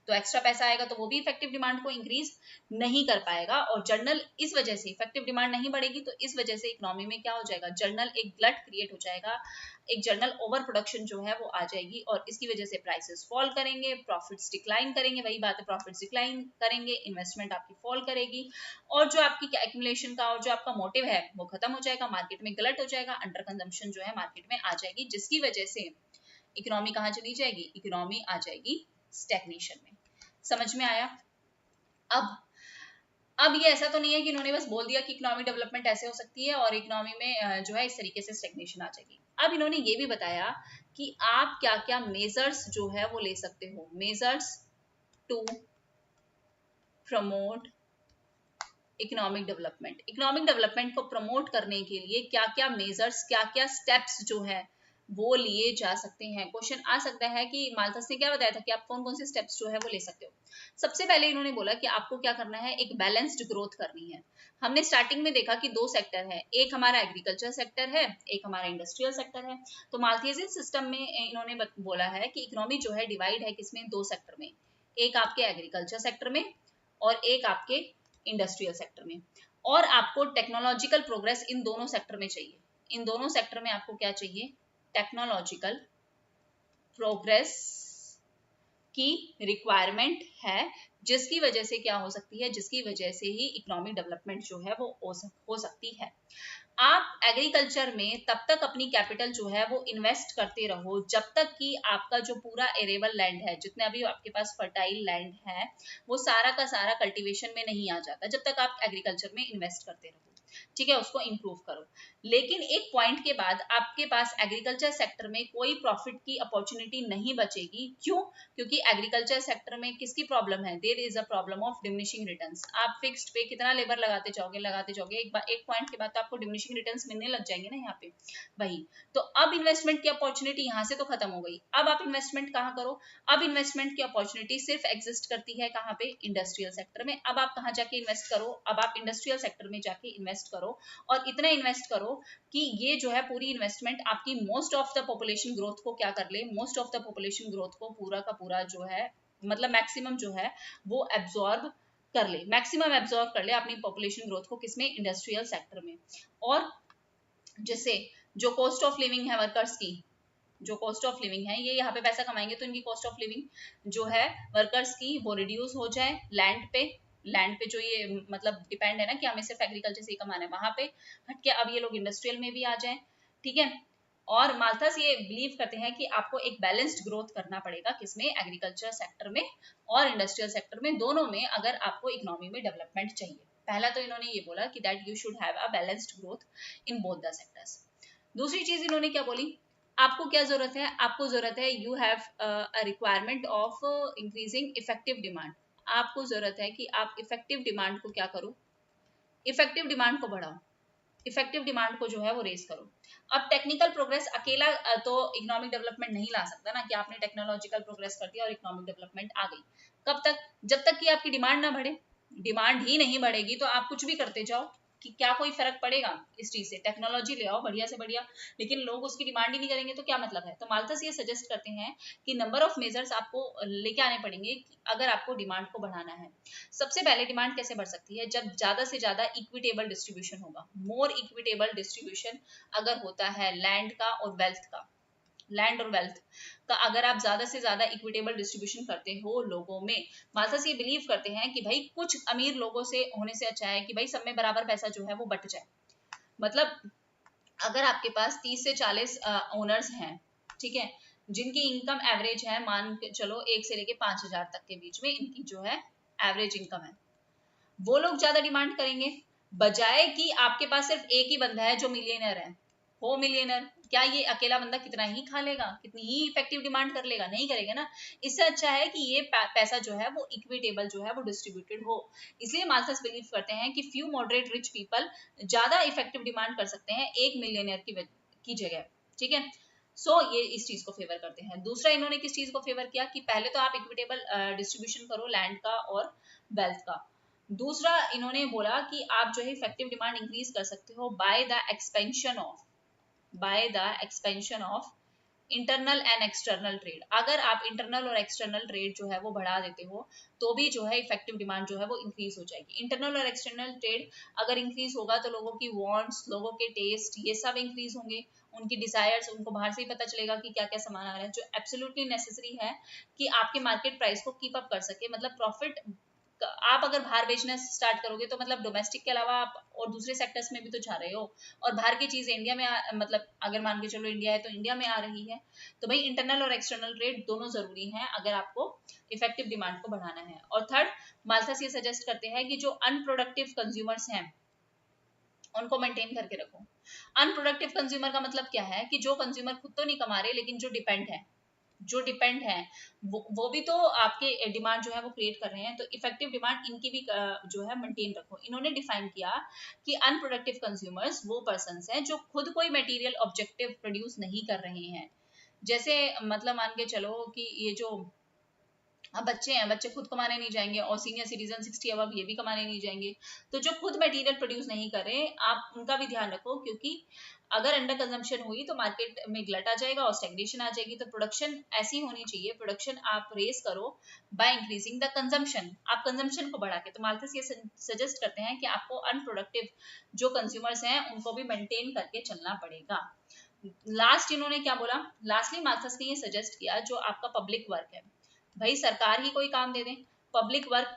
तो एक्स्ट्रा पैसा आएगा तो वो भी इफेक्टिव डिमांड को इंक्रीज नहीं कर पाएगा। और जर्नल इस वजह से इफेक्टिव डिमांड नहीं बढ़ेगी तो इस वजह से इकोनॉमी में क्या हो जाएगा, जर्नल एक ग्लट क्रिएट हो जाएगा, एक जर्नल ओवर प्रोडक्शन जो है वो आ जाएगी और इसकी वजह से प्राइसेस फॉल करेंगे, प्रॉफिट्स डिक्लाइन करेंगे, वही बात है, प्रॉफिट्स डिक्लाइन करेंगे, इन्वेस्टमेंट आपकी फॉल करेगी और जो आपकी एक्यूमुलेशन का और जो आपका मोटिव है वो खत्म हो जाएगा, मार्केट में गलत हो जाएगा, अंडर कंजम्पशन जो है मार्केट में आ जाएगी, जिसकी वजह से इकोनॉमी कहाँ चली जाएगी, इकोनॉमी आ जाएगी स्टैग्नेशन में। समझ में आया? अब ये ऐसा तो नहीं है कि इन्होंने बस बोल दिया कि इकोनॉमिक डेवलपमेंट ऐसे हो सकती है और इकोनॉमी में जो है इस तरीके से स्टैग्नेशन आ जाएगी। अब इन्होंने ये भी बताया कि आप क्या क्या मेजर्स जो है वो ले सकते हो, measures to promote economic development. Economic development को प्रमोट करने के लिए क्या क्या मेजर्स, क्या क्या स्टेप्स जो है वो लिए जा सकते हैं। क्वेश्चन आ सकता है कि माल्थस ने क्या बताया था कि आप कौन कौन से स्टेप्स जो है वो ले सकते हो। सबसे पहले इन्होंने बोला कि आपको क्या करना है, एक बैलेंस्ड ग्रोथ करनी है। हमने स्टार्टिंग में देखा कि दो सेक्टर है, एक हमारा एग्रीकल्चर सेक्टर है, एक हमारा इंडस्ट्रियल सेक्टर है। तो माल्थेसियन सिस्टम में इन्होंने बोला है कि इकोनॉमी जो है डिवाइड है किसमें, दो सेक्टर में, एक आपके एग्रीकल्चर सेक्टर में और एक आपके इंडस्ट्रियल सेक्टर में। और आपको टेक्नोलॉजिकल प्रोग्रेस इन दोनों सेक्टर में चाहिए। इन दोनों सेक्टर में आपको क्या चाहिए, टेक्नोलॉजिकल प्रोग्रेस की रिक्वायरमेंट है, जिसकी वजह से क्या हो सकती है, जिसकी वजह से ही इकोनॉमिक डेवलपमेंट जो है वो हो सकती है। आप एग्रीकल्चर में तब तक अपनी कैपिटल जो है वो इन्वेस्ट करते रहो जब तक कि आपका जो पूरा एरेबल लैंड है, जितना भी आपके पास फर्टाइल लैंड है, वो सारा का सारा कल्टीवेशन में नहीं आ जाता, जब तक आप एग्रीकल्चर में इन्वेस्ट करते रहो, ठीक है, उसको इंप्रूव करो। लेकिन एक पॉइंट के बाद आपके पास एग्रीकल्चर सेक्टर में कोई प्रॉफिट की अपॉर्चुनिटी नहीं बचेगी। क्यों? क्योंकि एग्रीकल्चर सेक्टर में किसकी प्रॉब्लम है, there is a problem of diminishing returns. आप फिक्स्ड पे कितना लेबर लगाते जाओगे, एक पॉइंट के बाद तो आपको डिमिनिशिंग रिटर्न्स मिलने लग जाएंगे ना यहाँ पे। वही तो अब इन्वेस्टमेंट की अपॉर्चुनिटी यहाँ से तो खत्म हो गई, अब आप इन्वेस्टमेंट कहाँ करो, अब इन्वेस्टमेंट की अपॉर्चुनिटी सिर्फ एग्जिस्ट करती है कहाँ पे, इंडस्ट्रियल सेक्टर में। अब आप कहाँ जाके इन्वेस्ट करो, अब आप इंडस्ट्रियल सेक्टर में जाके इन्वेस्ट करो और इतना इन्वेस्ट करो कि ये जो है पूरी इन्वेस्टमेंट आपकी most of the population growth को क्या कर ले, most of the population growth को पूरा का पूरा जो है, मतलब मैक्सिमम जो है वो एब्जॉर्ब कर ले, मैक्सिमम एब्जॉर्ब कर ले अपनी पॉपुलेशन ग्रोथ को, किसमें, इंडस्ट्रियल सेक्टर में। और जिससे जो कॉस्ट ऑफ लिविंग है वर्कर्स की, जो कॉस्ट ऑफ लिविंग है, ये यहाँ पे पैसा कमाएंगे तो इनकी कॉस्ट ऑफ लिविंग जो है वर्कर्स की वो रिड्यूस हो जाए, लैंड पे जो ये मतलब डिपेंड है ना कि हमें सिर्फ एग्रीकल्चर से ही कमाना है, वहां पे हटके अब ये लोग इंडस्ट्रियल में भी आ जाएं, ठीक है। और माल्थस ये बिलीव करते हैं कि आपको एक बैलेंस्ड ग्रोथ करना पड़ेगा, किसमें, एग्रीकल्चर सेक्टर में और इंडस्ट्रियल सेक्टर में, दोनों में अगर आपको इकोनॉमी में डेवलपमेंट चाहिए। पहला तो इन्होंने ये बोला कि that you should have a balanced growth in both the sectors. दूसरी चीज इन्होंने क्या बोली, आपको क्या जरूरत है, आपको जरूरत है, you have a requirement of increasing effective demand. आपको जरूरत है कि आप इफेक्टिव डिमांड को क्या करो, इफेक्टिव डिमांड को बढ़ाओ, इफेक्टिव डिमांड को जो है वो रेज करो। अब टेक्निकल प्रोग्रेस अकेला तो इकोनॉमिक डेवलपमेंट नहीं ला सकता ना, कि आपने टेक्नोलॉजिकल प्रोग्रेस कर दिया और इकोनॉमिक डेवलपमेंट आ गई। कब तक, जब तक कि आपकी डिमांड ना बढ़े। डिमांड ही नहीं बढ़ेगी तो आप कुछ भी करते जाओ कि क्या कोई फर्क पड़ेगा इस चीज से, टेक्नोलॉजी ले आओ बढ़िया से बढ़िया, लेकिन लोग उसकी डिमांड ही नहीं करेंगे तो क्या मतलब है। तो माल्थस ये सजेस्ट करते हैं कि नंबर ऑफ मेजर्स आपको लेके आने पड़ेंगे अगर आपको डिमांड को बढ़ाना है। सबसे पहले डिमांड कैसे बढ़ सकती है, जब ज्यादा से ज्यादा इक्विटेबल डिस्ट्रीब्यूशन होगा, मोर इक्विटेबल डिस्ट्रीब्यूशन अगर होता है लैंड का और वेल्थ का, लैंड और वेल्थ का अगर आप ज्यादा से ज्यादा इक्विटेबल डिस्ट्रीब्यूशन करते हो लोगों में। माल्थस ये बिलीव करते हैं कि भाई कुछ अमीर लोगों से होने से अच्छा है कि भाई सब में बराबर पैसा जो है वो बट जाए। मतलब अगर आपके पास 30 से 40 ओनर्स हैं, ठीक है, जिनकी इनकम एवरेज है, मान के चलो 1 से लेके 5,000 तक के बीच में इनकी जो है एवरेज इनकम है, वो लोग ज्यादा डिमांड करेंगे बजाय कि आपके पास सिर्फ एक ही बंदा है जो मिलियनर है, हो मिलियनर, क्या ये अकेला बंदा कितना ही खा लेगा, कितनी ही इफेक्टिव डिमांड कर लेगा, नहीं करेगा ना। इससे अच्छा है कि ये पैसा जो है वो इक्विटेबल जो है वो डिस्ट्रीब्यूटेड हो। इसलिए माल्थस बिलीव करते हैं कि फ्यू मॉडरेट रिच पीपल ज्यादा इफेक्टिव डिमांड कर सकते हैं एक मिलियनर की जगह, ठीक है। सो ये इस चीज को फेवर करते हैं। दूसरा इन्होंने किस चीज को फेवर किया कि पहले तो आप इक्विटेबल डिस्ट्रीब्यूशन करो लैंड का और वेल्थ का। दूसरा इन्होंने बोला कि आप जो है इफेक्टिव डिमांड इंक्रीज कर सकते हो by the expansion of internal and external trade, अगर आप इंटरनल और एक्सटर्नल ट्रेड जो है वो बढ़ा देते हो तो भी जो है इफेक्टिव डिमांड जो है वो इंक्रीज हो जाएगी। इंटरनल और एक्सटर्नल ट्रेड अगर इंक्रीज होगा तो लोगों की वांट्स, लोगों के टेस्ट, ये सब इंक्रीज होंगे, उनकी डिजायर्स, उनको बाहर से ही पता चलेगा कि क्या क्या सामान आ रहा है, जो एब्सोल्युटली नेसेसरी है कि आपके मार्केट प्राइस को कीप अप कर सके। मतलब प्रॉफिट, आप अगर बाहर बेचना स्टार्ट करोगे तो मतलब डोमेस्टिक के अलावा आप और दूसरे सेक्टर्स में भी तो जा रहे हो, और बाहर की चीज इंडिया में मतलब अगर मान के चलो इंडिया है तो इंडिया में आ रही है। तो भाई इंटरनल और एक्सटर्नल ट्रेड दोनों जरूरी हैं अगर आपको इफेक्टिव डिमांड को बढ़ाना है। और थर्ड, माल्थस ये सजेस्ट करते हैं कि जो अनप्रोडक्टिव कंज्यूमर्स हैं उनको मेंटेन करके रखो। अनप्रोडक्टिव कंज्यूमर का मतलब क्या है कि जो कंज्यूमर खुद तो नहीं कमा रहे लेकिन जो डिपेंड है वो भी तो आपके डिमांड जो है वो क्रिएट कर रहे हैं, तो इफेक्टिव डिमांड इनकी भी जो है मेंटेन रखो। इन्होंने डिफाइन किया कि अनप्रोडक्टिव कंज्यूमर्स वो पर्संस हैं जो खुद कोई मटेरियल ऑब्जेक्टिव प्रोड्यूस नहीं कर रहे हैं। जैसे मतलब मान के चलो कि ये जो अब बच्चे हैं, बच्चे खुद कमाने नहीं जाएंगे, और सीनियर सिटीजन 60 अब ये भी कमाने नहीं जाएंगे। तो जो खुद मटेरियल प्रोड्यूस नहीं कर रहे, आप उनका भी ध्यान रखो, क्योंकि अगर अंडर कंजम्पशन हुई तो मार्केट में गलट आ जाएगा और स्टेग्नेशन आ जाएगी। तो प्रोडक्शन ऐसी होनी चाहिए, प्रोडक्शन आप रेस करो बाय इंक्रीजिंग द कंजम्पशन, आप कंजम्पशन को बढ़ा के। तो माल्थस ये सजेस्ट करते हैं कि आपको अनप्रोडक्टिव जो कंज्यूमर्स हैं उनको भी मेंटेन करके चलना पड़ेगा। लास्ट इन्होंने क्या बोला, लास्टली माल्थस ने ये सजेस्ट किया जो आपका पब्लिक वर्क है, भाई सरकार ही कोई काम दे दे, पब्लिक वर्क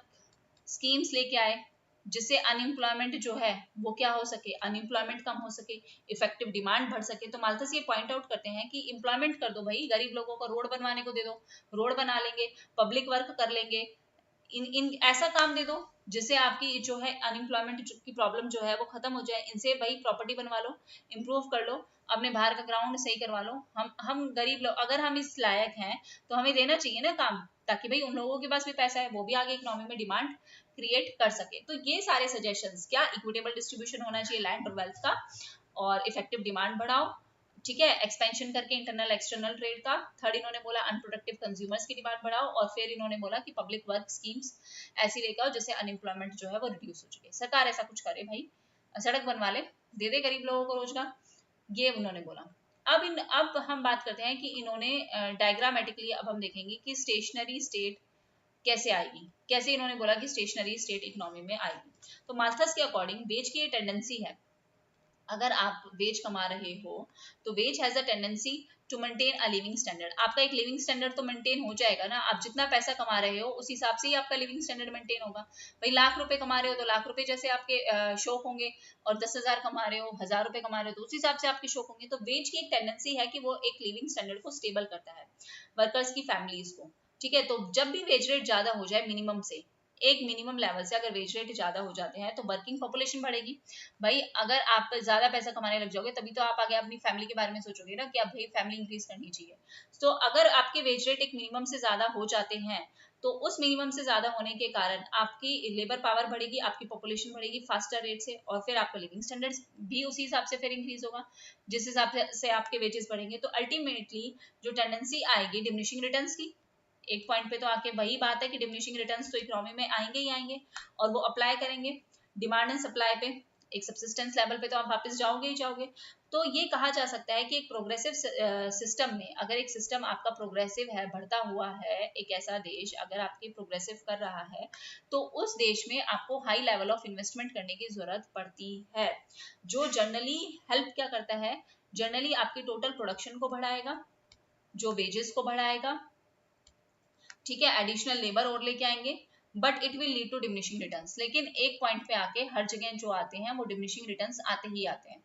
स्कीम्स लेके आए जिससे अनएम्प्लॉयमेंट जो है वो क्या हो सके, अनएम्प्लॉयमेंट कम हो सके, इफेक्टिव डिमांड बढ़ सके। तो माल्थस ये पॉइंट आउट करते हैं कि एम्प्लॉयमेंट कर दो भाई, गरीब लोगों को रोड बनवाने को दे दो, रोड बना लेंगे, पब्लिक वर्क कर लेंगे, इन ऐसा काम दे दो जिससे आपकी जो है अनएम्प्लॉयमेंट की प्रॉब्लम जो है वो खत्म हो जाए। इनसे भाई प्रॉपर्टी बनवा लो, इम्प्रूव कर लो, अपने बाहर का ग्राउंड सही करवा लो। हम गरीब लोग अगर हम इस लायक हैं तो हमें देना चाहिए ना काम, ताकि भाई उन लोगों के पास भी पैसा है, वो भी आगे इकोनॉमी में डिमांड क्रिएट कर सके। तो ये सारे सजेशंस, क्या इक्विटेबल डिस्ट्रीब्यूशन होना चाहिए लैंड और वेल्थ का, और इफेक्टिव डिमांड बढ़ाओ, ठीक है, एक्सपेंशन करके इंटरनल एक्सटर्नल ट्रेड का। थर्ड इन्होंने बोला अनप्रोडक्टिव कंज्यूमर्स की डिमांड बढ़ाओ, और फिर इन्होंने बोला कि पब्लिक वर्क स्कीम्स ऐसी लेकर आओ जिससे अनएम्प्लॉयमेंट जो है वो रिड्यूस हो चुके। सरकार ऐसा कुछ करे भाई, सड़क बनवा ले, दे दे गरीब लोगों को रोजगार, ये उन्होंने बोला। अब हम बात करते हैं कि इन्होंने डायग्रामेटिकली अब हम देखेंगे कि स्टेशनरी स्टेट कैसे आएगी, कैसे इन्होंने बोला कि स्टेशनरी स्टेट इकोनॉमी में आएगी। तो माल्थस के अकॉर्डिंग वेज की ये टेंडेंसी है, अगर आप वेज कमा रहे हो तो wage has a tendency to maintain a living standard. आपका एक लिविंग स्टैंडर्ड तो मेंटेन हो जाएगा ना, आप जितना पैसा कमा रहे हो उस हिसाब से ही आपका लिविंग स्टैंडर्ड मेंटेन होगा। भाई लाख रुपए कमा रहे हो तो लाख रुपए जैसे आपके शौक होंगे, और 10,000 कमा रहे हो, 1,000 रुपए कमा रहे हो तो उस हिसाब से आपके शौक होंगे। तो वेज की एक टेंडेंसी है कि वो एक लिविंग स्टैंडर्ड को स्टेबल करता है वर्कर्स की फैमिलीज को, ठीक है। तो जब भी वेज रेट ज्यादा हो जाए मिनिमम से, एक मिनिमम लेवल से अगर वेज रेट ज्यादा हो जाते हैं तो वर्किंग पॉपुलेशन बढ़ेगी। भाई अगर आप ज्यादा पैसा कमाने लग जाओगे तभी तो आप आगे अपनी फैमिली के बारे में सोचोगे ना कि अब भाई फैमिली इंक्रीज करनी चाहिए। तो अगर आपके वेज रेट एक मिनिमम से ज्यादा हो जाते हैं तो उस मिनिमम से ज्यादा होने के कारण आपकी लेबर पावर बढ़ेगी, आपकी पॉपुलेशन बढ़ेगी फास्टर रेट से, और फिर आपका लिविंग स्टैंडर्ड भी उसी हिसाब से फिर इंक्रीज होगा जिस हिसाब से आपके वेजेस बढ़ेंगे। तो अल्टीमेटली जो टेंडेंसी आएगी डिमिनिशिंग रिटर्न्स की, एक पॉइंट पे तो आके वही बात है कि डिमिनिशिंग रिटर्न्स तो इकोनॉमी में आएंगे ही आएंगे, और वो अप्लाई करेंगे डिमांड एंड सप्लाई पे, एक सब्सिस्टेंस लेवल पे तो आप वापस जाओगे ही जाओगे। तो ये कहा जा सकता है कि एक प्रोग्रेसिव सिस्टम में, अगर एक सिस्टम आपका प्रोग्रेसिव है, बढ़ता हुआ है, एक ऐसा देश अगर आपके प्रोग्रेसिव कर रहा है तो उस देश में आपको हाई लेवल ऑफ इन्वेस्टमेंट करने की जरूरत पड़ती है, जो जनरली हेल्प क्या करता है, जनरली आपकी टोटल प्रोडक्शन को बढ़ाएगा, जो वेजेस को बढ़ाएगा, ठीक है, एडिशनल लेबर और लेके आएंगे, but it will lead to diminishing returns. लेकिन एक पॉइंट पे आके हर जगह जो आते हैं वो डिमिनिशिंग रिटर्न्स आते ही आते हैं।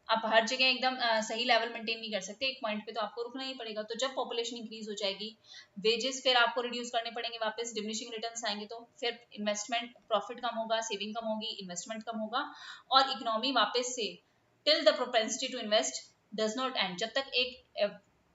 आप हर जगह एकदम सही लेवल मेंटेन नहीं कर सकते, एक पॉइंट पे तो आपको रुकना ही पड़ेगा। तो जब पॉपुलेशन इंक्रीज हो जाएगी, वेजेस फिर आपको रिड्यूस करने पड़ेंगे, वापस डिमिनिशिंग रिटर्न्स आएंगे, तो फिर इन्वेस्टमेंट प्रॉफिट कम होगा, सेविंग कम होगी, इन्वेस्टमेंट कम होगा, और इकोनॉमी वापस से till the propensity to invest does not end, जब तक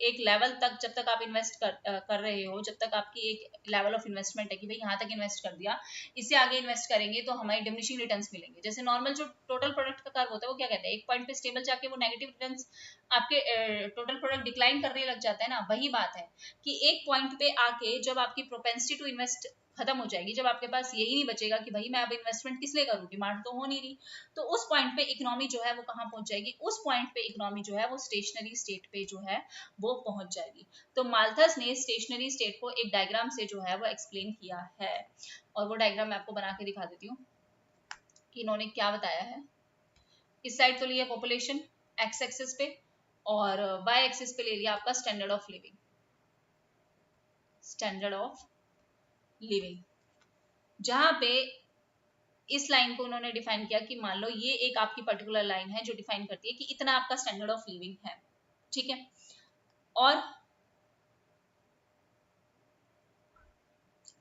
एक लेवल तक, जब तक आप इन्वेस्ट कर रहे हो, जब तक आपकी एक लेवल ऑफ इन्वेस्टमेंट है कि भाई यहाँ तक इन्वेस्ट कर दिया, इससे आगे इन्वेस्ट करेंगे तो हमारी डिमिनिशिंग रिटर्न्स मिलेंगे। जैसे नॉर्मल जो टोटल प्रोडक्ट का कर्व होता है वो क्या कहता है, एक पॉइंट पे स्टेबल जाके वो नेगेटिव रिटर्न्स आपके टोटल प्रोडक्ट डिक्लाइन करने लग जाता है ना, वही बात है कि एक पॉइंट पे आके जब आपकी प्रोपेंसिटी टू इन्वेस्ट खत्म हो जाएगी, जब आपके पास यही नहीं बचेगा कि भाई मैं अब इन्वेस्टमेंट किस लिए करूँ, डिमांड तो हो नहीं रही, तो उस पॉइंट पे इकोनॉमी जो है वो कहाँ पहुंच जाएगी, उस पॉइंट पे इकोनॉमी जो है वो स्टेशनरी स्टेट पे जो है वो पहुंच जाएगी। तो माल्थस ने स्टेशनरी स्टेट को एक डायग्राम से जो है वो एक्सप्लेन किया है, और वो डायग्राम मैं आपको बना के दिखा देती हूँ कि इन्होंने क्या बताया है। इस साइड तो लिया पॉपुलेशन एक्स एक्सिस पे, और वाई एक्सिस पे ले लिया आपका standard of living, standard of living, जहां पे इस लाइन को उन्होंने डिफाइन किया कि मान लो ये एक आपकी पर्टिकुलर लाइन है जो डिफाइन करती है कि इतना आपका स्टैंडर्ड ऑफ लिविंग है, ठीक है। और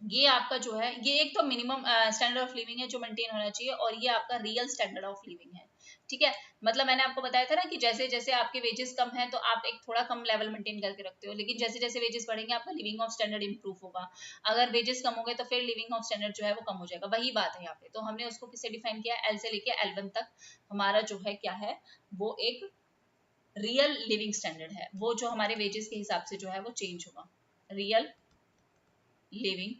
ये आपका जो है ये एक तो मिनिमम स्टैंडर्ड ऑफ लिविंग है जो मेंटेन होना चाहिए, और ये आपका रियल स्टैंडर्ड ऑफ लिविंग है, ठीक है। मतलब मैंने आपको बताया था ना कि जैसे जैसे आपके वेजेस कम है तो आप एक थोड़ा कम लेवल मेंटेन करके रखते हो, लेकिन जैसे जैसे वेजेस बढ़ेंगे आपका लिविंग ऑफ स्टैंडर्ड इंप्रूव होगा। अगर वेजेस कम हो गए तो फिर लिविंग ऑफ स्टैंडर्ड जो है वो कम हो जाएगा, वही बात है यहाँ पे। तो हमने उसको किससे डिफाइन किया, एल से लेके L1 तक हमारा जो है क्या है, वो एक रियल लिविंग स्टैंडर्ड है, वो जो हमारे वेजेस के हिसाब से जो है वो चेंज होगा, रियल लिविंग